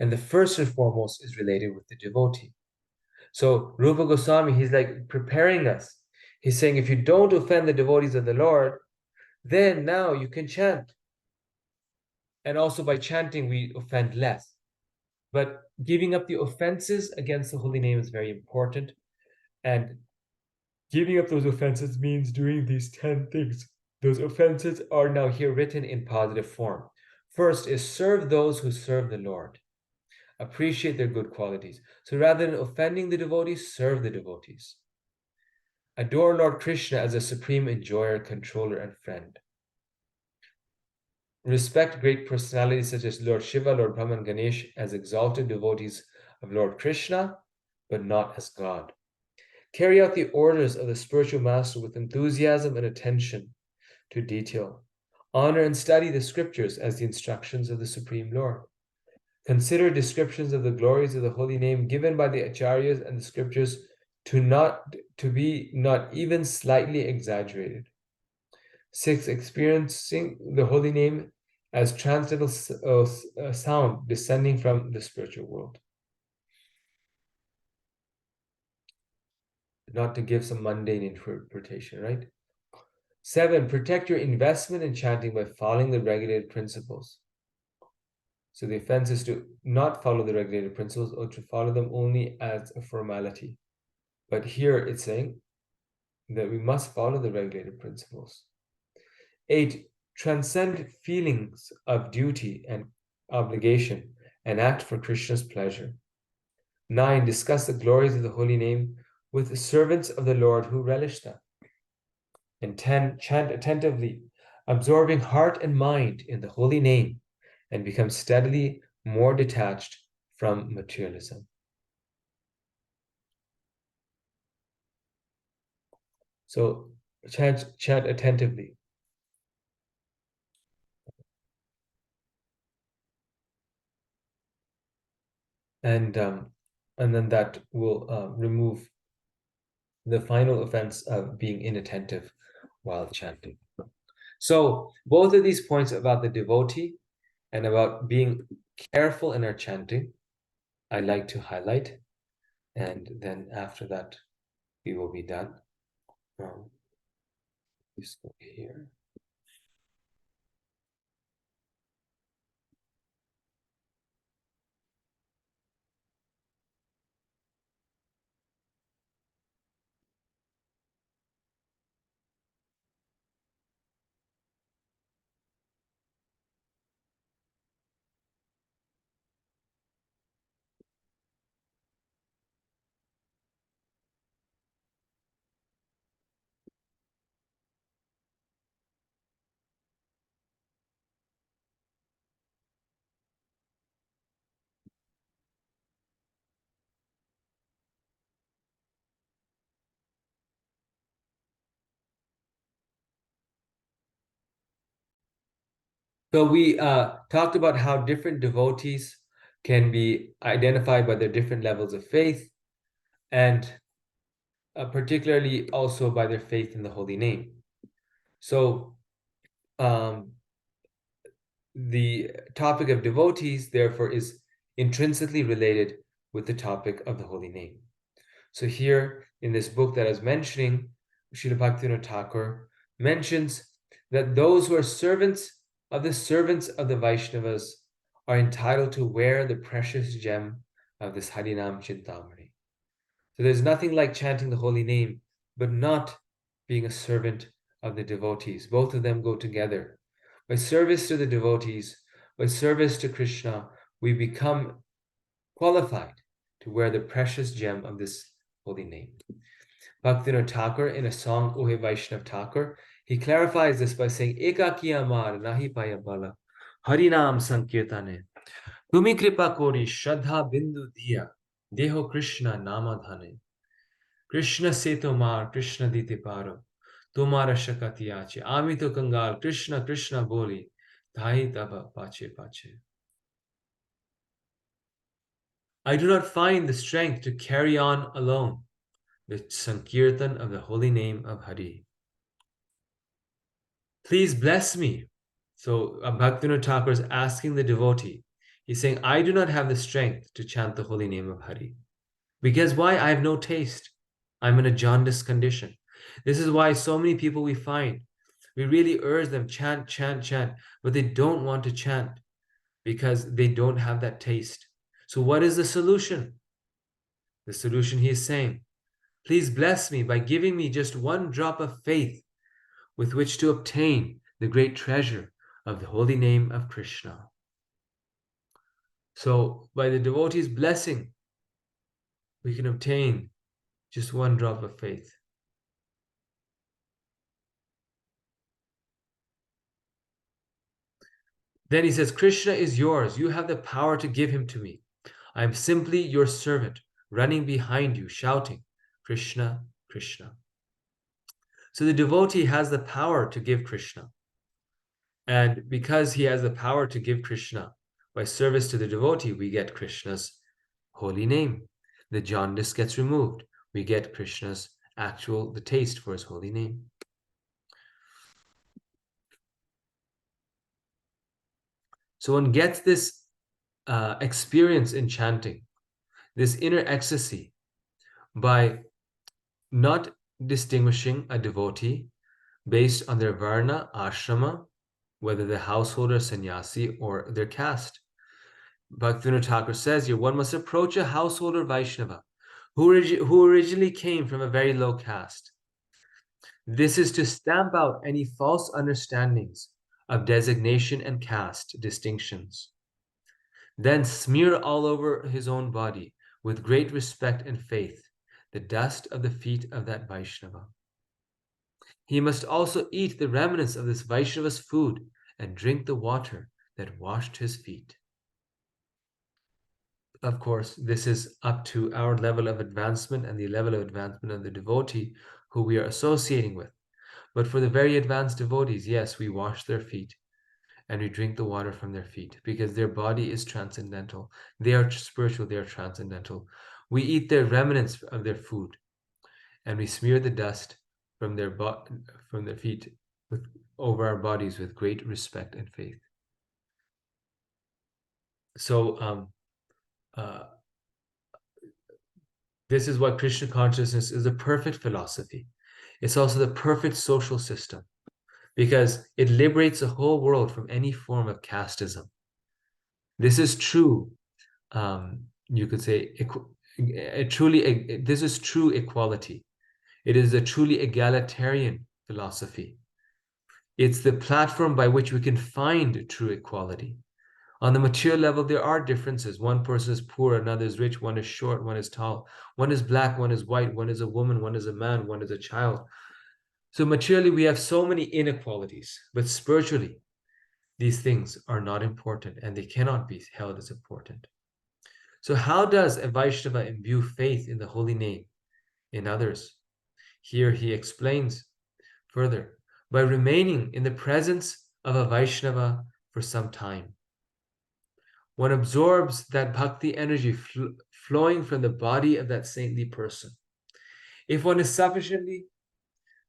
And the first and foremost is related with the devotee. So Rupa Goswami, he's like preparing us. He's saying, if you don't offend the devotees of the Lord, then now you can chant. And also by chanting, we offend less. But giving up the offenses against the holy name is very important. And giving up those offenses means doing these 10 things. Those offenses are now here written in positive form. First is serve those who serve the Lord. Appreciate their good qualities. So rather than offending the devotees, serve the devotees. Adore Lord Krishna as a supreme enjoyer, controller, and friend. Respect great personalities such as Lord Shiva, Lord Brahma, and Ganesh as exalted devotees of Lord Krishna, but not as God. Carry out the orders of the spiritual master with enthusiasm and attention to detail. Honor and study the scriptures as the instructions of the Supreme Lord. Consider descriptions of the glories of the holy name given by the acharyas and the scriptures to be not even slightly exaggerated. 6. Experiencing the holy name as transcendental sound descending from the spiritual world. Not to give some mundane interpretation, right? 7. Protect your investment in chanting by following the regulated principles. So the offense is to not follow the regulated principles or to follow them only as a formality. But here it's saying that we must follow the regulated principles. 8. Transcend feelings of duty and obligation and act for Krishna's pleasure. 9. Discuss the glories of the holy name with the servants of the Lord who relish them. And 10. Chant attentively, absorbing heart and mind in the holy name, and become steadily more detached from materialism. So chant attentively. And then that will remove the final offense of being inattentive while chanting. So both of these points about the devotee and about being careful in our chanting, I like to highlight. And then after that, we will be done. Let's go here. So we talked about how different devotees can be identified by their different levels of faith, and particularly also by their faith in the holy name. So the topic of devotees, therefore, is intrinsically related with the topic of the holy name. So here in this book that I was mentioning, Srila Bhaktivinoda Thakur mentions that those who are servants of the Vaishnavas are entitled to wear the precious gem of this Harinam Chintamani. So there's nothing like chanting the holy name, but not being a servant of the devotees. Both of them go together. By service to the devotees, by service to Krishna, we become qualified to wear the precious gem of this holy name. Bhaktivinoda Thakur, in a song Ohe Vaishnav Thakur, he clarifies this by saying, Ekaki amar nahi paya bala, Harinam Sankirtane, Tumi kripa kori Shraddha bindu diya, Deho Krishna namadhane. Krishna se tomar, Krishna dite paro, Tomara shakati ache, Ami to kangal, Krishna Krishna boli, Thai taba pache pache. I do not find the strength to carry on alone the Sankirtan of the holy name of Hari. Please bless me. So Bhaktivinoda Thakur is asking the devotee. He's saying, I do not have the strength to chant the holy name of Hari. Because why? I have no taste. I'm in a jaundiced condition. This is why so many people we find, we really urge them, chant, chant, chant, but they don't want to chant because they don't have that taste. So what is the solution? The solution, he is saying, please bless me by giving me just one drop of faith with which to obtain the great treasure of the holy name of Krishna. So by the devotee's blessing, we can obtain just one drop of faith. Then he says, Krishna is yours. You have the power to give him to me. I am simply your servant, running behind you, shouting, Krishna, Krishna. So the devotee has the power to give Krishna. And because he has the power to give Krishna, by service to the devotee, we get Krishna's holy name. The jaundice gets removed. We get Krishna's the taste for his holy name. So one gets this experience in chanting, this inner ecstasy, by not distinguishing a devotee based on their varna, ashrama, whether they're householder, sannyasi, or their caste. Bhaktivinoda Thakur says here, one must approach a householder Vaishnava who originally came from a very low caste. This is to stamp out any false understandings of designation and caste distinctions. Then smear all over his own body with great respect and faith the dust of the feet of that Vaishnava. He must also eat the remnants of this Vaishnava's food and drink the water that washed his feet. Of course, this is up to our level of advancement and the level of advancement of the devotee who we are associating with. But for the very advanced devotees, yes, we wash their feet and we drink the water from their feet because their body is transcendental. They are spiritual, they are transcendental. We eat their remnants of their food and we smear the dust from their feet over our bodies with great respect and faith. So this is why Krishna consciousness is a perfect philosophy. It's also the perfect social system because it liberates the whole world from any form of casteism. This is true, you could say, this is true equality. It is a truly egalitarian philosophy. It's the platform by which we can find true equality. On the material level, there are differences. One person is poor, another is rich, one is short, one is tall, one is black, one is white, one is a woman, one is a man, one is a child. So materially, we have so many inequalities, but spiritually, these things are not important and they cannot be held as important. So how does a Vaishnava imbue faith in the holy name in others? Here he explains further, by remaining in the presence of a Vaishnava for some time. One absorbs that bhakti energy flowing from the body of that saintly person. If one is sufficiently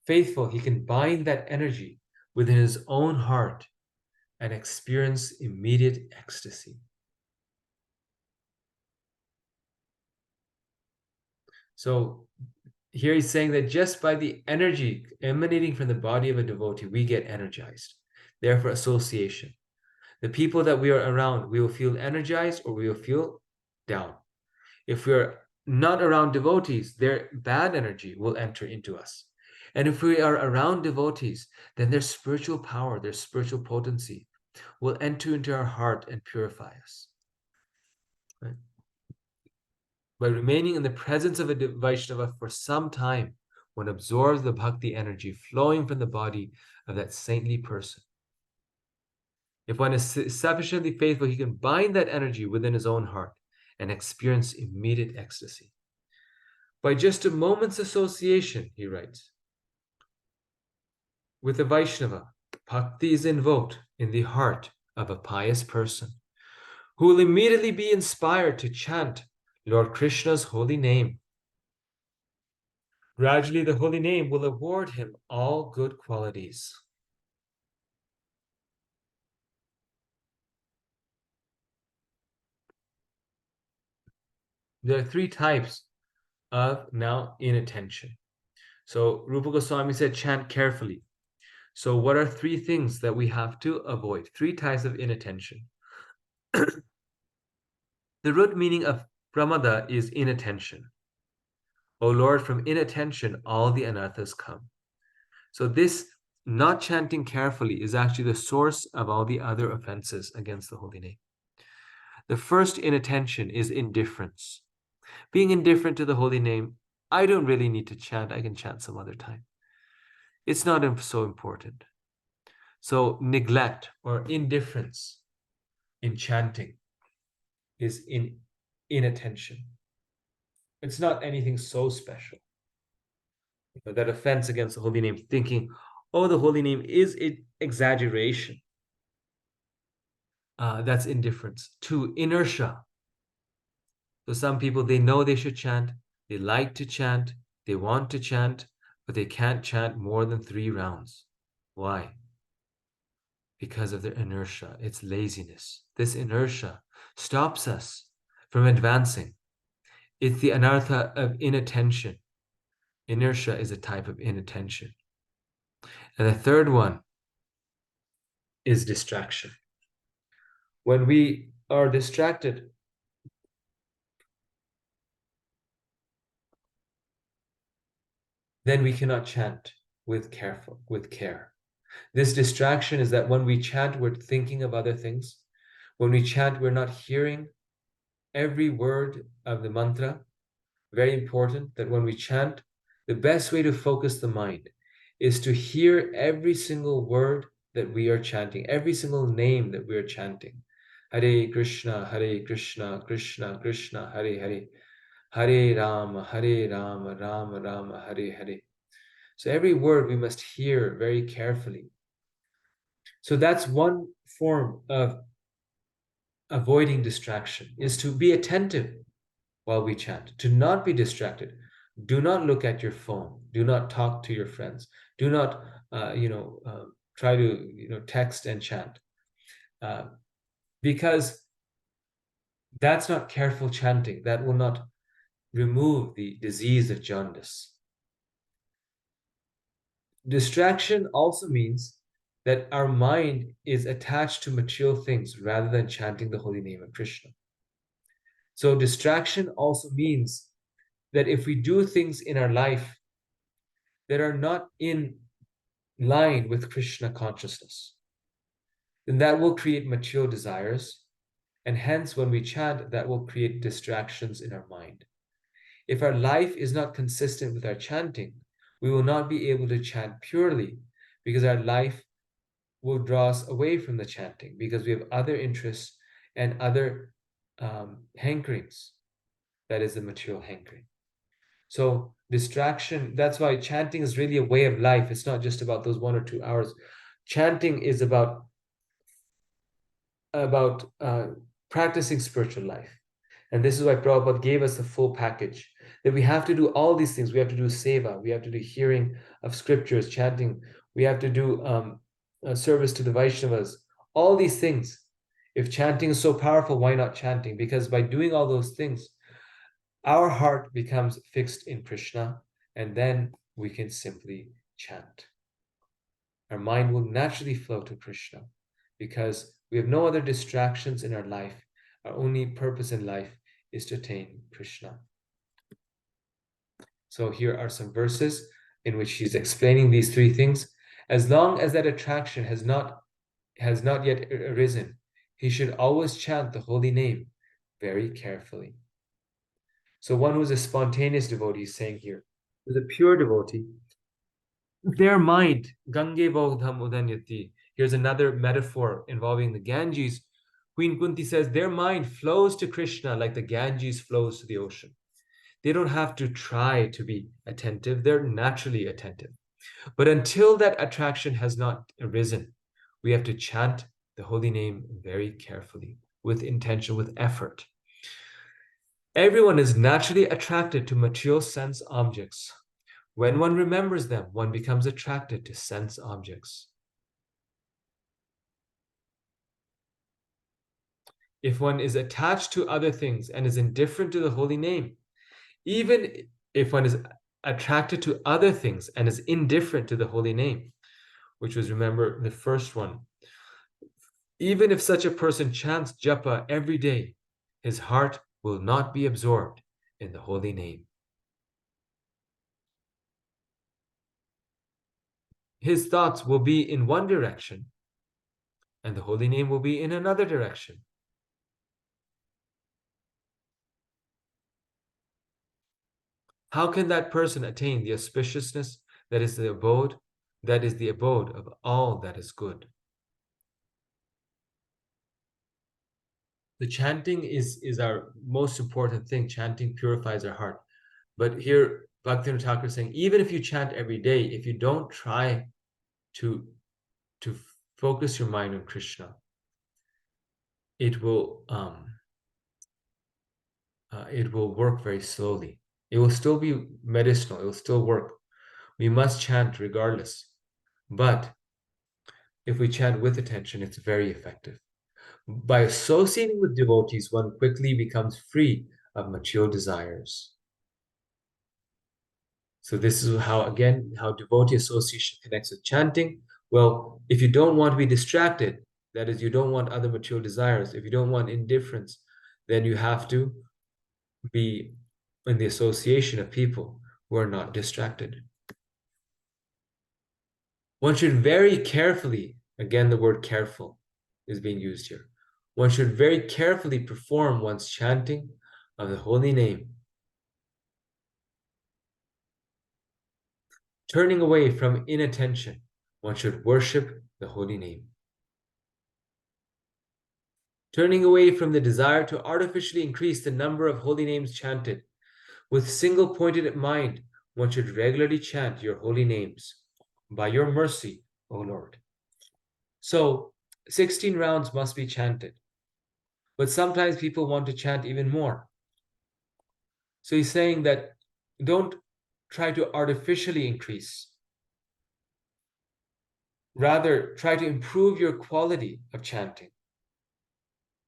faithful, he can bind that energy within his own heart and experience immediate ecstasy. So here he's saying that just by the energy emanating from the body of a devotee, we get energized. Therefore, association. The people that we are around, we will feel energized or we will feel down. If we are not around devotees, their bad energy will enter into us. And if we are around devotees, then their spiritual power, their spiritual potency will enter into our heart and purify us. Right? By remaining in the presence of a Vaishnava for some time, one absorbs the bhakti energy flowing from the body of that saintly person. If one is sufficiently faithful, he can bind that energy within his own heart and experience immediate ecstasy. By just a moment's association, he writes, with a Vaishnava, bhakti is invoked in the heart of a pious person who will immediately be inspired to chant Lord Krishna's holy name. Gradually, the holy name will award him all good qualities. There are three types of now inattention. So Rupa Goswami said, chant carefully. So what are three things that we have to avoid? Three types of inattention. The root meaning of pramada is inattention. O Lord, from inattention, all the anarthas come. So this not chanting carefully is actually the source of all the other offenses against the holy name. The first inattention is indifference. Being indifferent to the holy name, I don't really need to chant, I can chant some other time. It's not so important. So neglect or indifference in chanting is inattention. It's not anything so special. That offense against the holy name, thinking, oh, the holy name is exaggeration. That's indifference. Two, inertia. So some people, they know they should chant, they like to chant, they want to chant, but they can't chant more than 3 rounds. Why? Because of their inertia. It's laziness. This inertia stops us from advancing. It's the anartha of inattention. Inertia is a type of inattention. And the third one is distraction. When we are distracted, then we cannot chant with care. This distraction is that when we chant, we're thinking of other things. When we chant, we're not hearing every word of the mantra. Very important that when we chant, the best way to focus the mind is to hear every single word that we are chanting, every single name that we are chanting. Hare Krishna, Krishna Krishna, Hare Hare. Hare Rama, Rama Rama, Hare Hare. So every word we must hear very carefully. So that's one form of avoiding distraction, is to be attentive while we chant, to not be distracted. Do not look at your phone. Do not talk to your friends. Do not, try to, text and chant. Because that's not careful chanting. That will not remove the disease of jaundice. Distraction also means that our mind is attached to material things rather than chanting the holy name of Krishna. So distraction also means that if we do things in our life that are not in line with Krishna consciousness, then that will create material desires, and hence when we chant, that will create distractions in our mind. If our life is not consistent with our chanting, we will not be able to chant purely, because our life will draw us away from the chanting, because we have other interests and other hankerings. That is the material hankering. So distraction, that's why chanting is really a way of life. It's not just about those 1 or 2 hours. Chanting is about about practicing spiritual life. And this is why Prabhupada gave us the full package, that we have to do all these things. We have to do seva, we have to do hearing of scriptures, chanting, we have to do service to the Vaishnavas, all these things. If chanting is so powerful, why not chanting? Because by doing all those things, our heart becomes fixed in Krishna, and then we can simply chant. Our mind will naturally flow to Krishna because we have no other distractions in our life. Our only purpose in life is to attain Krishna. So here are some verses in which he's explaining these three things. As long as that attraction has not yet arisen, he should always chant the holy name very carefully. So one who's a spontaneous devotee is saying here, who's a pure devotee, their mind, Gange Bodham Udanyati. Here's another metaphor involving the Ganges. Queen Kunti says their mind flows to Krishna like the Ganges flows to the ocean. They don't have to try to be attentive, they're naturally attentive. But until that attraction has not arisen, we have to chant the holy name very carefully, with intention, with effort. Everyone is naturally attracted to material sense objects. When one remembers them, one becomes attracted to sense objects. If one is attached to other things and is indifferent to the holy name, even if one is attracted to other things and is indifferent to the holy name, which was, remember, the first one, even if such a person chants japa every day, his heart will not be absorbed in the holy name. His thoughts will be in one direction, and the holy name will be in another direction. How can that person attain the auspiciousness that is the abode of all that is good? The chanting is our most important thing. Chanting purifies our heart. But here, Bhaktivinoda Thakur is saying, even if you chant every day, if you don't try to focus your mind on Krishna, it will work very slowly. It will still be medicinal. It will still work. We must chant regardless. But if we chant with attention, it's very effective. By associating with devotees, one quickly becomes free of material desires. So this is how devotee association connects with chanting. Well, if you don't want to be distracted, that is, you don't want other material desires, if you don't want indifference, then you have to be in the association of people who are not distracted. One should very carefully, again, the word careful is being used here. One should very carefully perform one's chanting of the holy name, turning away from inattention. One should worship the holy name. Turning away from the desire to artificially increase the number of holy names chanted. With single-pointed mind, one should regularly chant your holy names. By your mercy, O Lord. So, 16 rounds must be chanted. But sometimes people want to chant even more. So he's saying that don't try to artificially increase. Rather, try to improve your quality of chanting.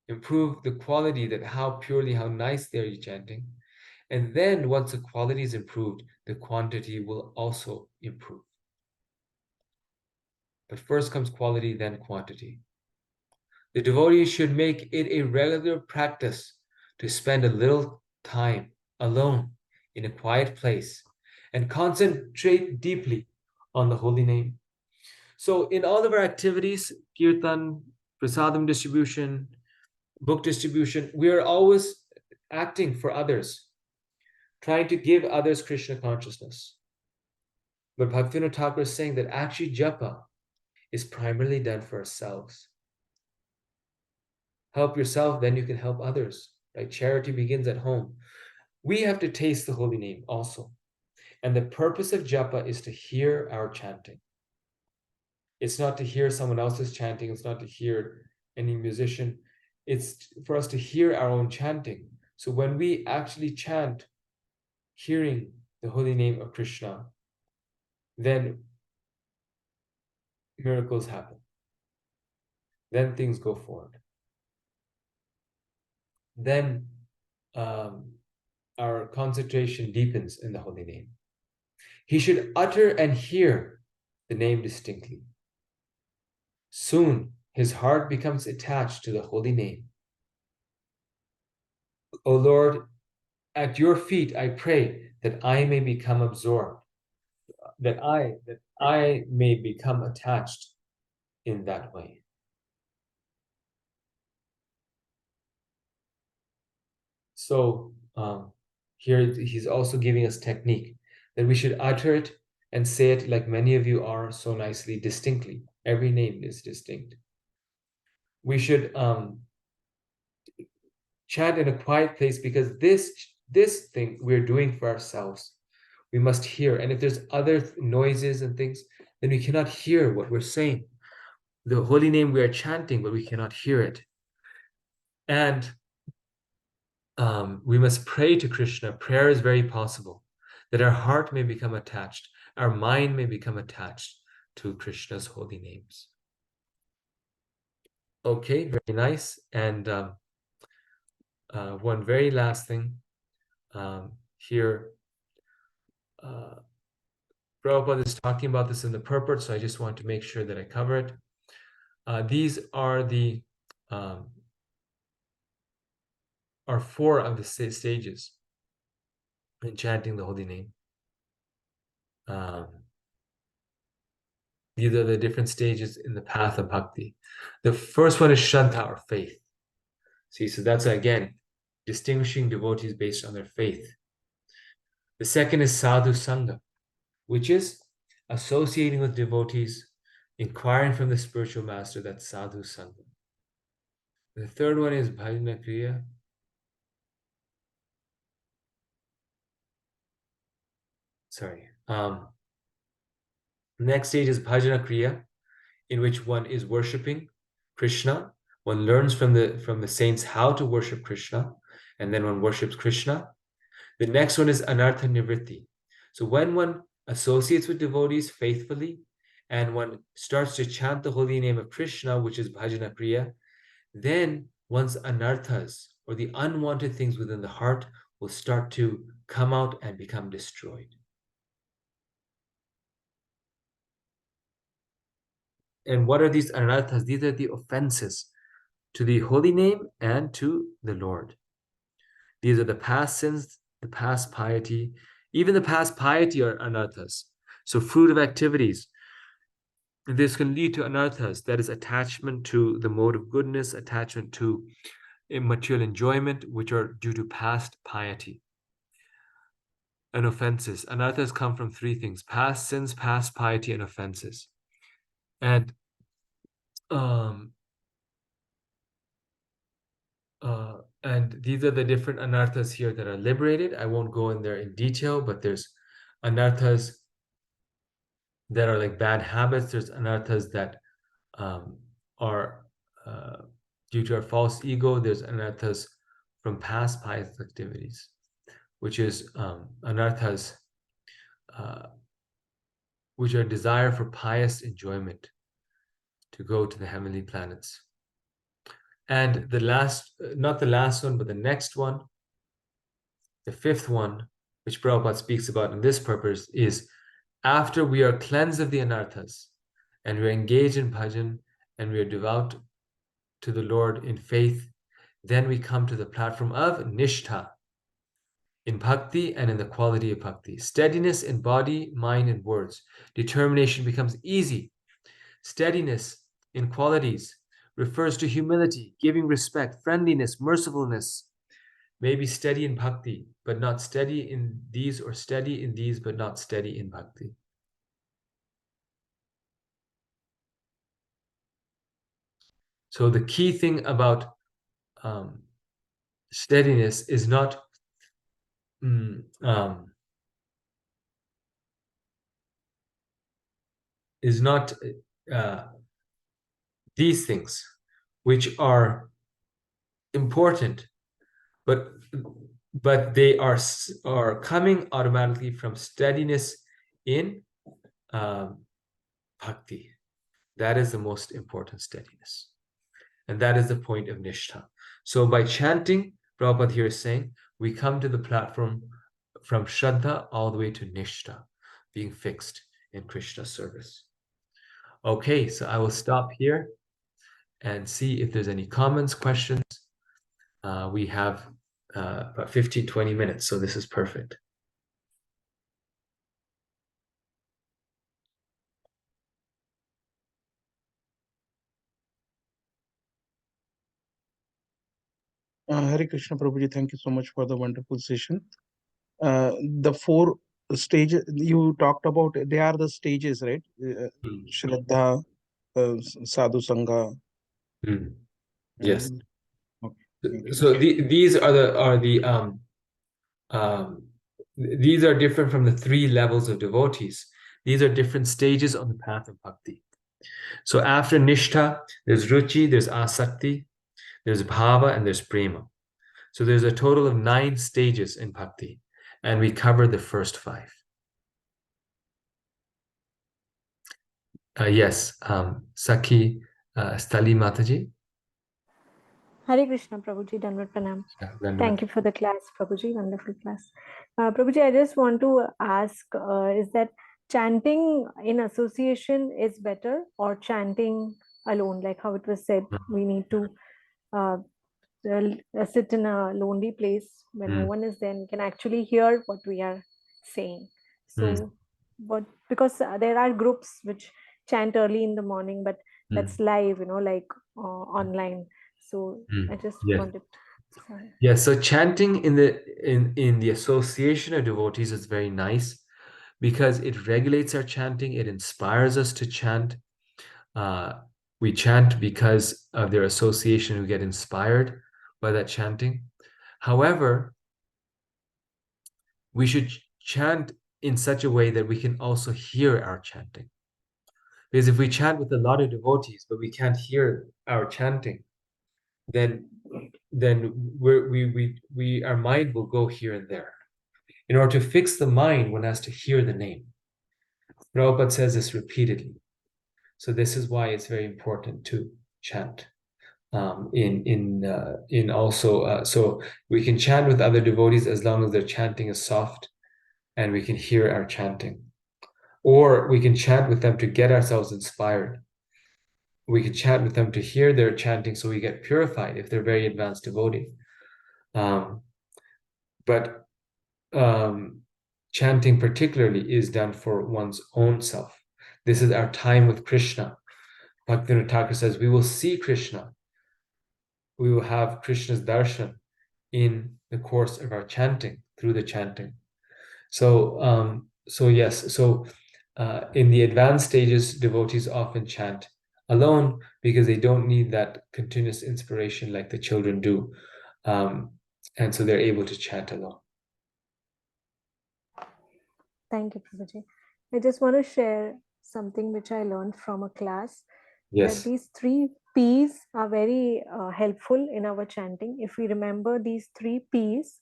Improve the quality, that how purely, how nicely are you chanting. And then once the quality is improved, the quantity will also improve. But first comes quality, then quantity. The devotee should make it a regular practice to spend a little time alone in a quiet place and concentrate deeply on the holy name. So in all of our activities, kirtan, prasadam distribution, book distribution, we are always acting for others, trying to give others Krishna consciousness. But Bhaktivinoda Thakur is saying that actually japa is primarily done for ourselves. Help yourself, then you can help others. Right? Charity begins at home. We have to taste the holy name also. And the purpose of japa is to hear our chanting. It's not to hear someone else's chanting. It's not to hear any musician, it's for us to hear our own chanting. So when we actually chant, hearing the holy name of Krishna, then miracles happen. Then things go forward. Then our concentration deepens in the holy name. He should utter and hear the name distinctly. Soon his heart becomes attached to the holy name. O Lord, at your feet I pray that I may become absorbed, that I may become attached in that way. So here he's also giving us technique that we should utter it and say it like many of you are so nicely, distinctly. Every name is distinct. We should chant in a quiet place, because this thing we're doing for ourselves, we must hear. And if there's other noises and things, then we cannot hear what we're saying. The holy name we are chanting, but we cannot hear it. And we must pray to Krishna. Prayer is very possible, that our heart may become attached, our mind may become attached to Krishna's holy names. Okay, very nice. And one very last thing here. Prabhupada is talking about this in the purport, so I just want to make sure that I cover it. These are the are four of the stages in chanting the holy name. These are the different stages in the path of bhakti. The first one is Shraddha, or faith. See, so that's again distinguishing devotees based on their faith. The second is Sadhu Sangha, which is associating with devotees, inquiring from the spiritual master. That's Sadhu Sangha. The third one is Bhajana Kriya. Sorry. Next stage is Bhajana Kriya, in which one is worshipping Krishna. One learns from the saints how to worship Krishna, and then one worships Krishna. The next one is Anartha Nivritti. So when one associates with devotees faithfully, and one starts to chant the holy name of Krishna, which is Bhajana Kriya, then one's anarthas, or the unwanted things within the heart, will start to come out and become destroyed. And what are these anarthas? These are the offenses to the holy name and to the Lord. These are the past sins, the past piety. Even the past piety are anarthas. So fruit of activities. This can lead to anarthas, that is attachment to the mode of goodness, attachment to material enjoyment, which are due to past piety. And offenses. Anarthas come from three things: past sins, past piety, and offenses. And these are the different anarthas here that are liberated. I won't go in there in detail, but there's anarthas that are like bad habits. There's anarthas that are due to our false ego. There's anarthas from past pious activities, which is anarthas which are desire for pious enjoyment, to go to the heavenly planets. And the last, not the last one, but the next one, the fifth one, which Prabhupada speaks about in this purpose, is after we are cleansed of the anarthas and we are engaged in bhajan and we are devout to the Lord in faith, then we come to the platform of nishtha, in bhakti and in the quality of bhakti. Steadiness in body, mind, and words. Determination becomes easy. Steadiness in qualities refers to humility, giving respect, friendliness, mercifulness. Maybe steady in bhakti, but not steady in these, or steady in these, but not steady in bhakti. So the key thing about steadiness is not these things. which are important, but they are coming automatically from steadiness in bhakti. That is the most important steadiness. And that is the point of nishtha. So by chanting, Prabhupada here is saying, we come to the platform from Shraddha all the way to nishtha, being fixed in Krishna's service. Okay, so I will stop here and see if there's any comments, questions. We have about 15-20 minutes, so this is perfect. Hare Krishna Prabhuji, thank you so much for the wonderful session. The 4 stages you talked about, they are the stages, right? Shraddha, Sadhu Sangha. Yes. Okay. So these are these are different from the 3 levels of devotees. These are different stages on the path of bhakti. So after nishtha, there's ruchi, there's asakti, there's bhava, and there's prema. So there's a total of 9 stages in bhakti, and we covered the first 5. Yes, Sakhi Stali Mataji. Hare Krishna, Prabhuji, Dandavat Pranam. Dandavat. Thank you for the class, Prabhuji. Wonderful class. Prabhuji, I just want to ask, is that chanting in association is better or chanting alone? Like how it was said, we need to sit in a lonely place when no one is there and you can actually hear what we are saying. So, because there are groups which chant early in the morning, but that's live, like online. So I just wanted. Sorry. Yeah, so chanting in the association of devotees is very nice because it regulates our chanting, it inspires us to chant. We chant because of their association, we get inspired by that chanting. However, we should chant in such a way that we can also hear our chanting. Because if we chant with a lot of devotees, but we can't hear our chanting, then our mind will go here and there. In order to fix the mind, one has to hear the name. Prabhupada says this repeatedly. So this is why it's very important to chant. So we can chant with other devotees as long as their chanting is soft and we can hear our chanting. Or we can chant with them to get ourselves inspired. We can chant with them to hear their chanting so we get purified if they're very advanced devotee. But chanting particularly is done for one's own self. This is our time with Krishna. Bhaktivinoda Thakur says, we will see Krishna. We will have Krishna's darshan in the course of our chanting, through the chanting. So in the advanced stages, devotees often chant alone because they don't need that continuous inspiration like the children do. And so they're able to chant alone. Thank you, Prabhuji. I just want to share something which I learned from a class. Yes. That these 3 P's are very helpful in our chanting. If we remember these 3 P's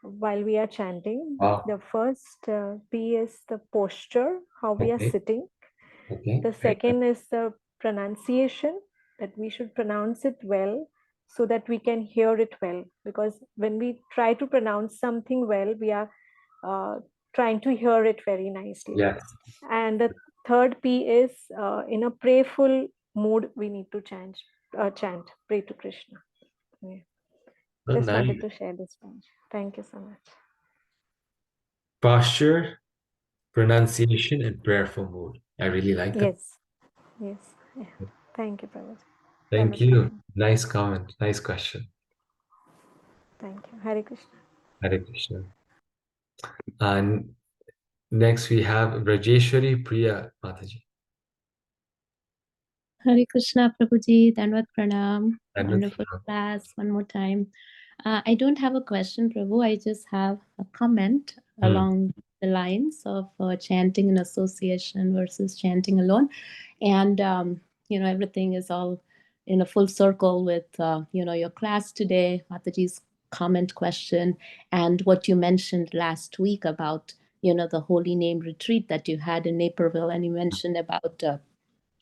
while we are chanting, the first P is the posture, how we are sitting. The second is the pronunciation, that we should pronounce it well so that we can hear it well. Because when we try to pronounce something well, we are trying to hear it very nicely. Yes. And the third P is in a prayerful mood, we need to chant, pray to Krishna. Yeah. Just wanted to share this point. Thank you so much. Posture, pronunciation, and prayerful mood. I really like that. Yes. Yeah. Thank you, Prabhuji. Thank you. Nice comment. Nice question. Thank you. Hare Krishna. Hare Krishna. And next we have Rajeshwari Priya Mataji. Hare Krishna, Prabhuji, Dandavat Pranam. Wonderful class, one more time. I don't have a question, Prabhu. I just have a comment along the lines of chanting in association versus chanting alone. And, everything is all in a full circle with your class today, Mataji's comment question, and what you mentioned last week about the Holy Name retreat that you had in Naperville, and you mentioned about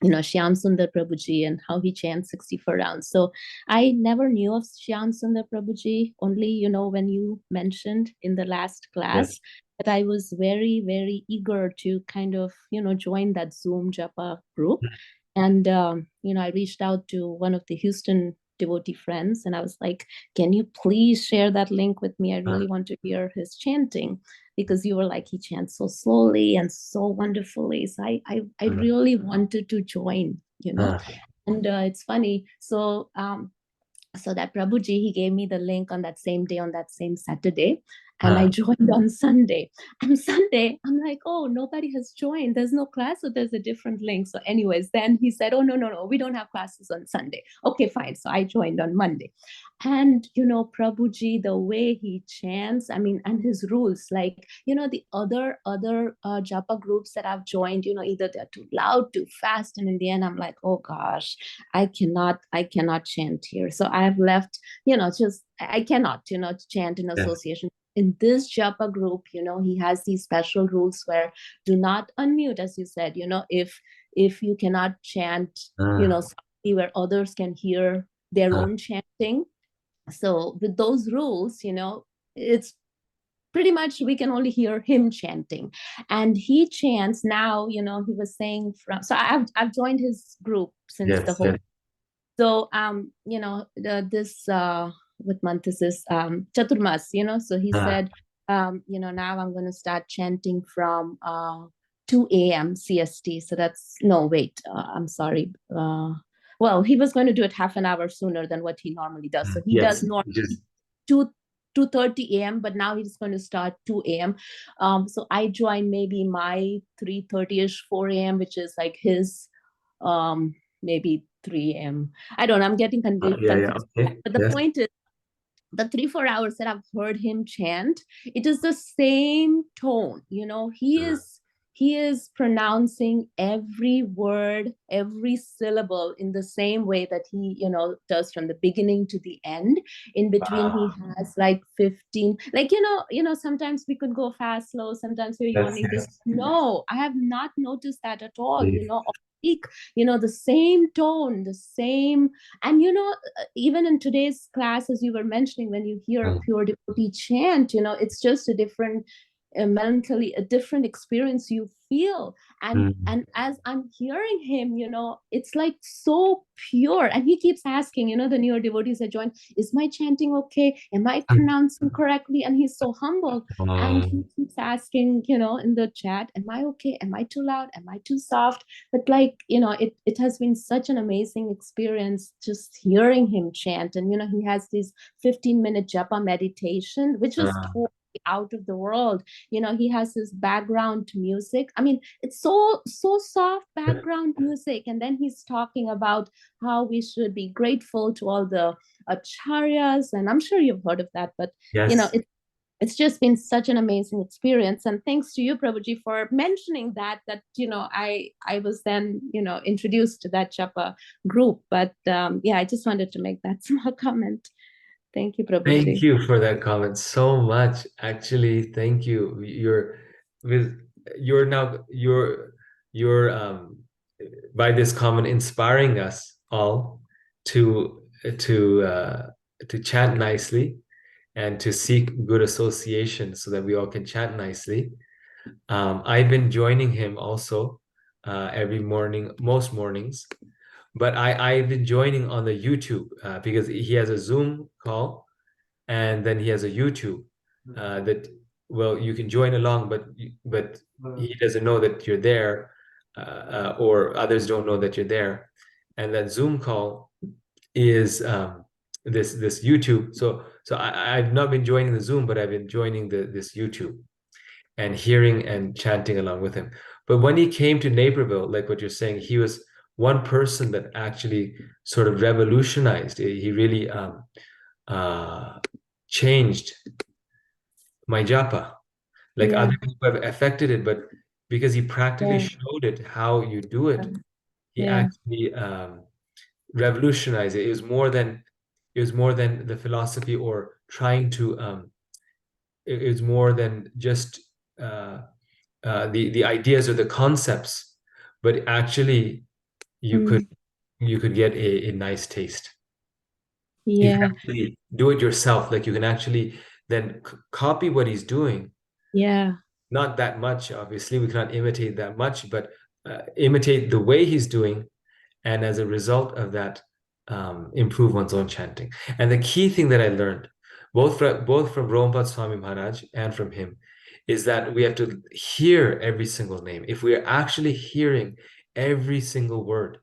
Shyam Sundar Prabhuji and how he chants 64 rounds. So I never knew of Shyam Sundar Prabhuji, only, when you mentioned in the last class. But I was very, very eager to kind of, join that Zoom Japa group. And, I reached out to one of the Houston devotee friends and I was like, can you please share that link with me? I really want to hear his chanting, because you were like, he chants so slowly and so wonderfully. So I really wanted to join, and it's funny. So that Prabhuji, he gave me the link on that same day, on that same Saturday. And I joined on Sunday. And Sunday, I'm like, oh, nobody has joined. There's no class, so there's a different link. So anyways, then he said, oh, no, we don't have classes on Sunday. Okay, fine. So I joined on Monday. And, Prabhuji, the way he chants, I mean, and his rules, like, the other japa groups that I've joined, either they're too loud, too fast. And in the end, I'm like, oh gosh, I cannot chant here. So I've left, I cannot, chant in association. In this japa group, he has these special rules where do not unmute, as you said, if you cannot chant, where others can hear their own chanting. So with those rules, it's pretty much we can only hear him chanting. And he chants now, he was saying so I've joined his group since the whole. So, this, what month is this? Chaturmas, so he said, now I'm going to start chanting from 2 a.m. CST. So I'm sorry. Well, he was going to do it half an hour sooner than what he normally does. So he does normally 2:30 a.m., but now he's going to start 2 a.m. So I joined maybe my 3:30ish, 4 a.m., which is like his maybe 3 a.m. I don't know. I'm getting confused. Okay. But the point is, the 3-4 hours that I've heard him chant, it is the same tone. He is pronouncing every word, every syllable in the same way that he, does from the beginning to the end. In between, he has like 15, like, sometimes we could go fast, slow, sometimes we're yawning. No, I have not noticed that at all, the same tone, the same. And, even in today's class, as you were mentioning, when you hear a pure devotee chant, it's just a different melancholy, a different experience you feel. And as I'm hearing him, it's like so pure. And he keeps asking, the newer devotees that join, is my chanting okay? Am I pronouncing correctly? And he's so humble. And he keeps asking, in the chat, am I okay? Am I too loud? Am I too soft? But like, it has been such an amazing experience just hearing him chant. And, he has this 15-minute japa meditation, which is totally out of the world. He has his background music. I mean, it's so soft background music. And then he's talking about how we should be grateful to all the acharyas. And I'm sure you've heard of that, but it's just been such an amazing experience. And thanks to you, Prabhuji, for mentioning that I was then, introduced to that japa group. But I just wanted to make that small comment. Thank you, Prabhuji. Thank you for that comment so much. Actually, thank you. You're by this comment inspiring us all to chant nicely and to seek good association so that we all can chant nicely. I've been joining him also every morning, most mornings. But I've been joining on the YouTube because he has a Zoom call and then he has a YouTube that, well, you can join along, but he doesn't know that you're there or others don't know that you're there. And that Zoom call is this YouTube. So I've not been joining the Zoom, but I've been joining this YouTube and hearing and chanting along with him. But when he came to Naperville, like what you're saying, he was one person that actually sort of revolutionized. He really changed my japa. Like other people have affected it, but because he practically showed it how you do it, he actually revolutionize it. It was more than the philosophy or trying to it was more than just the ideas or the concepts, but actually you could get a nice taste. You can Yeah. actually do it yourself. Like you can actually then copy what he's doing. Yeah. Not that much, obviously. We cannot imitate that much, but imitate the way he's doing, and as a result of that, improve one's own chanting. And the key thing that I learned, both from Rompat Swami Maharaj and from him, is that we have to hear every single name. If we are actually hearing every single word,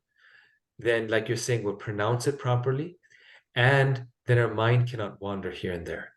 then, like you're saying, we'll pronounce it properly, and then our mind cannot wander here and there.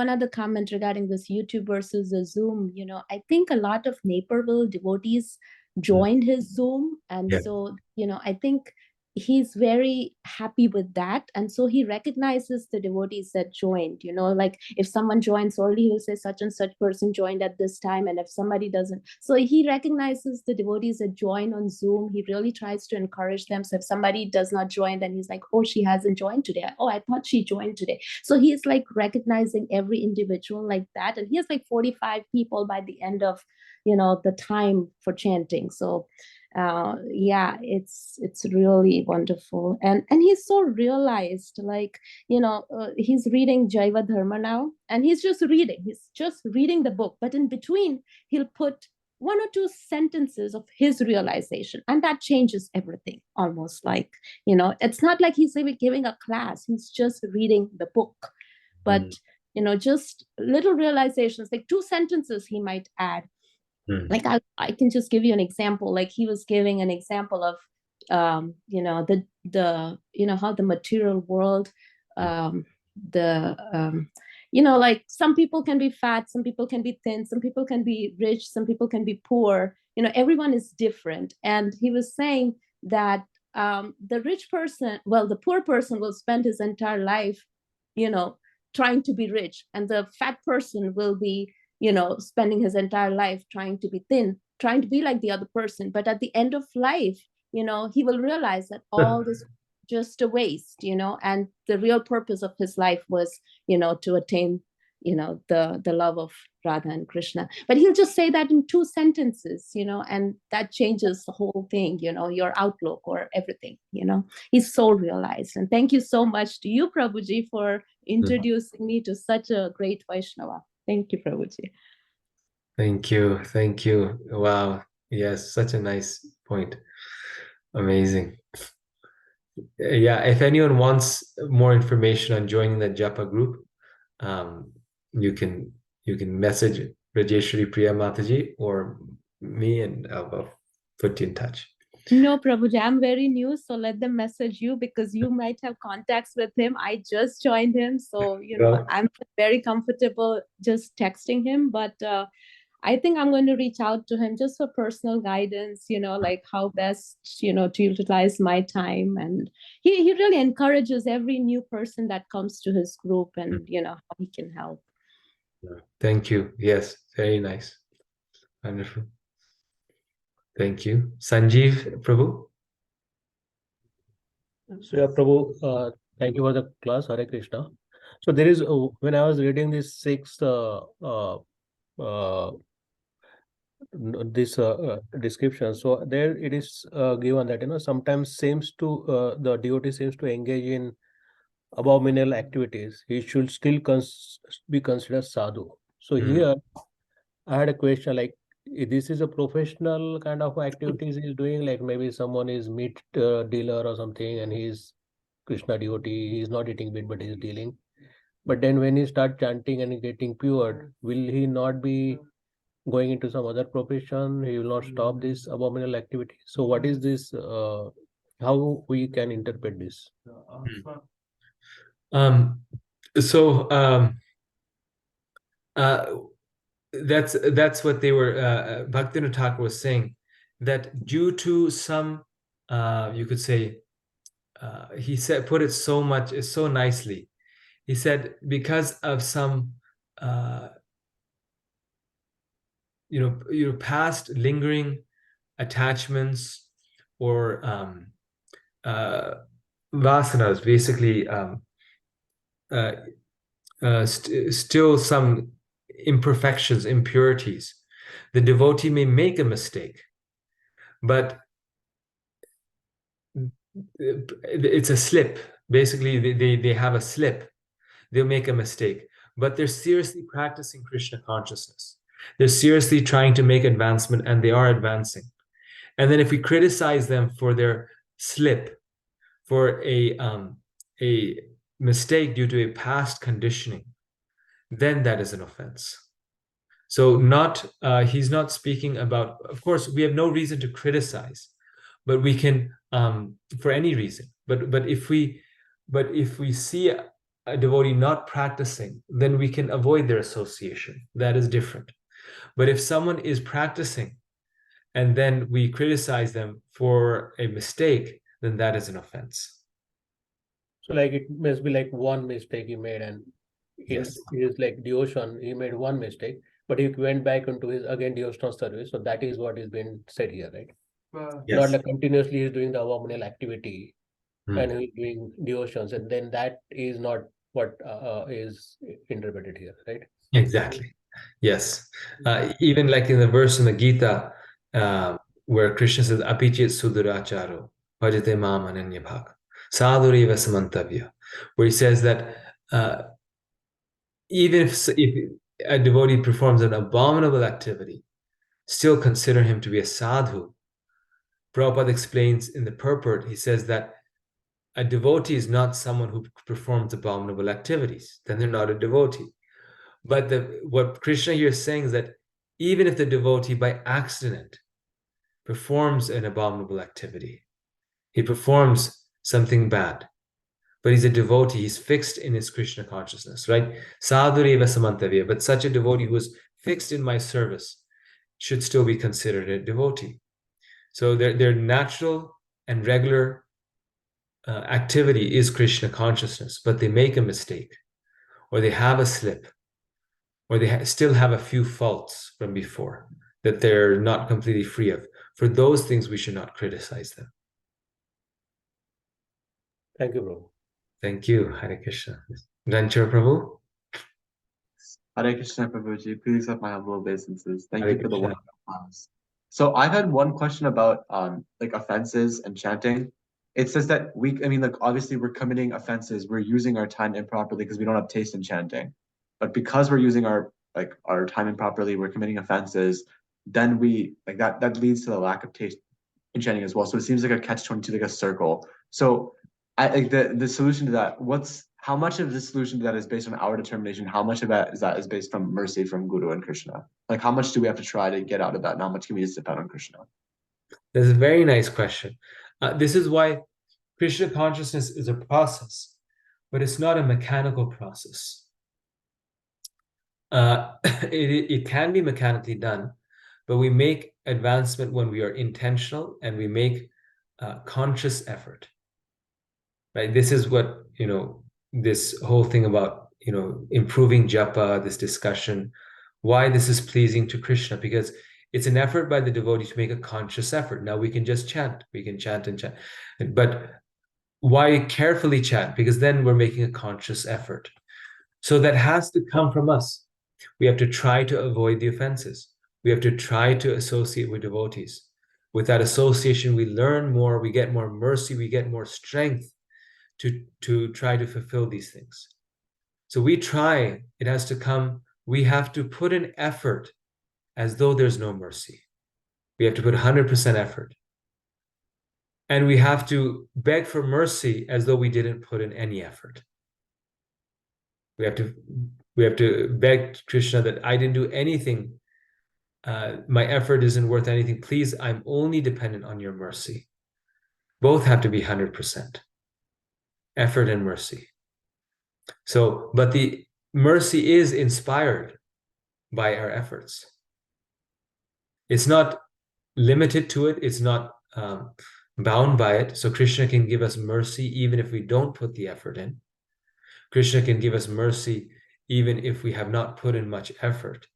One other comment regarding this YouTube versus the Zoom, I think a lot of Naperville devotees joined his Zoom. And so, I think he's very happy with that. And so he recognizes the devotees that joined, like if someone joins early, he'll say such and such person joined at this time. And if somebody doesn't, so he recognizes the devotees that join on Zoom. He really tries to encourage them. So if somebody does not join, then he's like, oh, she hasn't joined today. Oh, I thought she joined today. So he's like recognizing every individual like that. And he has like 45 people by the end of, the time for chanting. So it's really wonderful. And he's so realized, like, he's reading Jaiva Dharma now, and he's just reading the book. But in between, he'll put one or two sentences of his realization, and that changes everything. Almost like, it's not like he's giving a class, he's just reading the book. But just little realizations, like 2 sentences he might add. Like I can just give you an example. Like he was giving an example of how the material world, like some people can be fat, some people can be thin, some people can be rich, some people can be poor. Everyone is different. And he was saying that the rich person, the poor person will spend his entire life, trying to be rich, and the fat person will be, spending his entire life trying to be thin, trying to be like the other person. But at the end of life, he will realize that all this just a waste, and the real purpose of his life was, to attain, the love of Radha and Krishna. But he'll just say that in 2 sentences, and that changes the whole thing, your outlook or everything, He's so realized. And thank you so much to you, Prabhuji, for introducing me to such a great Vaishnava. Thank you, Prabhuji. Thank you. Thank you. Wow. Yes, such a nice point. Amazing. Yeah, if anyone wants more information on joining the Japa group, you can message Rajeshwari Priya Mataji or me, and I'll put you in touch. No, Prabhuji, I'm very new, so let them message you because you might have contacts with him. I just joined him, so I'm very comfortable just texting him. But I think I'm going to reach out to him just for personal guidance, like how best, to utilize my time. And he really encourages every new person that comes to his group, and how he can help. Thank you. Yes, very nice. Wonderful. Thank you. Sanjeev, Prabhu. So yeah, Prabhu, thank you for the class. Hare Krishna. So there is, when I was reading this 6 description, so there it is given that sometimes seems to the devotee seems to engage in abominable activities, he should still be considered sadhu. So here I had a question, like this is a professional kind of activities he's doing, like maybe someone is meat dealer or something, and he's Krishna devotee, he's not eating meat but he's dealing. But then when he start chanting and getting pure, will he not be going into some other profession? He will not stop this abominable activity. So what is this? How we can interpret this? That's what they were. Bhaktivinoda Thakur was saying that due to some, you could say, he said, put it so nicely. He said because of some, past lingering attachments or vasanas, basically still some imperfections, impurities. The devotee may make a mistake, but it's a slip. Basically, they have a slip. They'll make a mistake, but they're seriously practicing Krishna consciousness. They're seriously trying to make advancement, and they are advancing. And then if we criticize them for their slip, for a mistake due to a past conditioning, then that is an offense. So he's not speaking about, of course, we have no reason to criticize, but we can, for any reason. But if we see a devotee not practicing, then we can avoid their association. That is different. But if someone is practicing and then we criticize them for a mistake, then that is an offense. So like it must be like one mistake he made, and in Yes. his like devotion, he made one mistake, but he went back into his again devotional service. So that is what is being said here, right? Yes. Not like continuously he's doing the abominable activity Hmm. and he's doing devotions, and then that is not what is interpreted here, right? Exactly. Yes. Even like in the verse in the Gita, where Krishna says, Apichit suduracharo, bhajate mam ananya bhag, sadhureva samantavya, where he says that even if a devotee performs an abominable activity, still consider him to be a sadhu. Prabhupada explains in the purport, he says that a devotee is not someone who performs abominable activities. Then they're not a devotee. But what Krishna here is saying is that even if the devotee by accident performs an abominable activity, he performs something bad, but he's a devotee, he's fixed in his Krishna consciousness, right? Sadhureva samantavya, but such a devotee who is fixed in my service should still be considered a devotee. So their natural and regular activity is Krishna consciousness, but they make a mistake, or they have a slip, or they still have a few faults from before that they're not completely free of. For those things, we should not criticize them. Thank you, Prabhu. Thank you, Hare Krishna. Ranchar Prabhu? Hare Krishna Prabhuji, please have my humble obeisances. Thank Hare you for the Krishna. wonderful class. So I've had one question about like offenses and chanting. It says that like obviously we're committing offenses, we're using our time improperly because we don't have taste in chanting. But because we're using our time improperly, we're committing offenses, then we like that leads to the lack of taste in chanting as well. So it seems like a catch-22, like a circle. So I like the solution to that, how much of the solution to that is based on our determination? How much of that is based from mercy from Guru and Krishna? Like how much do we have to try to get out of that? And how much can we just depend on Krishna? That's a very nice question. This is why Krishna consciousness is a process, but it's not a mechanical process. It can be mechanically done, but we make advancement when we are intentional and we make conscious effort. Right? This is what, this whole thing about, improving japa, this discussion, why this is pleasing to Krishna, because it's an effort by the devotee to make a conscious effort. Now we can just chant, we can chant and chant, but why carefully chant? Because then we're making a conscious effort. So that has to come from us. We have to try to avoid the offenses. We have to try to associate with devotees. With that association, we learn more, we get more mercy, we get more strength to try to fulfill these things. So we try, it has to come, we have to put in effort as though there's no mercy. We have to put 100% effort. And we have to beg for mercy as though we didn't put in any effort. We have to beg Krishna that I didn't do anything. My effort isn't worth anything. Please, I'm only dependent on your mercy. Both have to be 100%. Effort and mercy. So, but the mercy is inspired by our efforts. It's not limited to it. It's not bound by it. So Krishna can give us mercy even if we don't put the effort in. Krishna can give us mercy even if we have not put in much effort,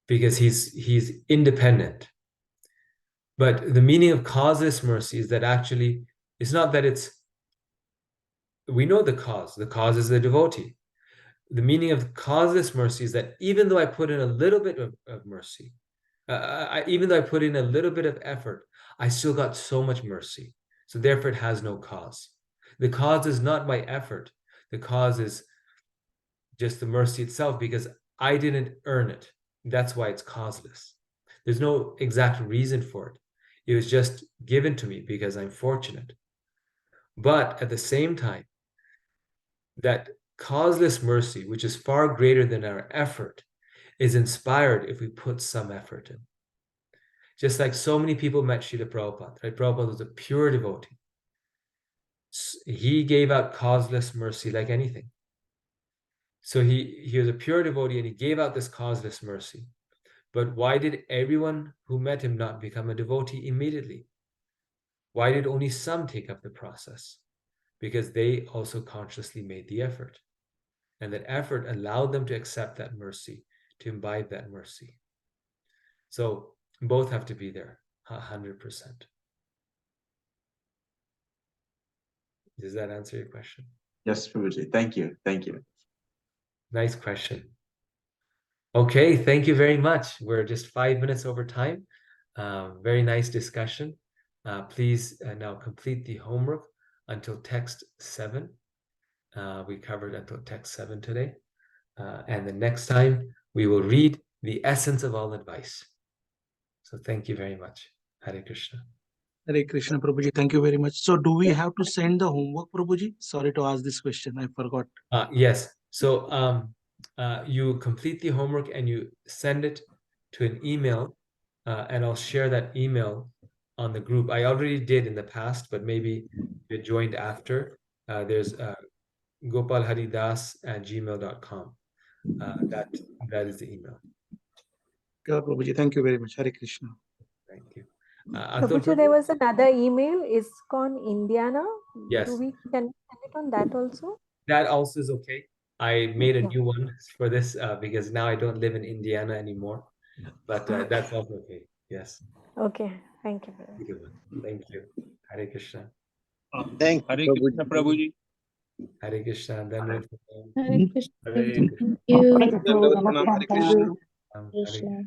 because he's independent. But the meaning of causeless mercy is that actually, it's not that we know the cause is the devotee. The meaning of causeless mercy is that even though I put in a little bit of mercy, even though I put in a little bit of effort, I still got so much mercy. So therefore it has no cause. The cause is not my effort. The cause is just the mercy itself, because I didn't earn it. That's why it's causeless. There's no exact reason for it. It was just given to me because I'm fortunate. But at the same time, that causeless mercy, which is far greater than our effort, is inspired if we put some effort in. Just like so many people met Srila Prabhupada, right? Prabhupada was a pure devotee. He gave out causeless mercy like anything. So he was a pure devotee and he gave out this causeless mercy. But why did everyone who met him not become a devotee immediately? Why did only some take up the process? Because they also consciously made the effort. And that effort allowed them to accept that mercy, to imbibe that mercy. So both have to be there, 100%. Does that answer your question? Yes, Prabhuji. Thank you. Thank you. Nice question. Okay, thank you very much. We're just 5 minutes over time. Very nice discussion. Please now complete the homework until text 7. We covered until text 7 today. And the next time we will read the essence of all advice. So thank you very much. Hare Krishna. Hare Krishna, Prabhuji. Thank you very much. So do we have to send the homework, Prabhuji? Sorry to ask this question. I forgot. Yes. So you complete the homework and you send it to an email, and I'll share that email on the group. I already did in the past, but maybe you joined after. There's gopalharidas@gmail.com. That is the email. Sure, Prabhuji. Thank you very much. Hare Krishna. Thank you. Prabhuji, there was another email, ISKCON Indiana. Yes. Can we send it on that also? That also is okay. I made a new one for this because now I don't live in Indiana anymore. But that's also okay. Yes. Okay. Thank you. Good one. Thank you. Hare Krishna. Thank Hare Krishna, Prabhuji. Hare Krishna. Then Hare Krishna. Hare Thank you. Hare Krishna. Hare Krishna.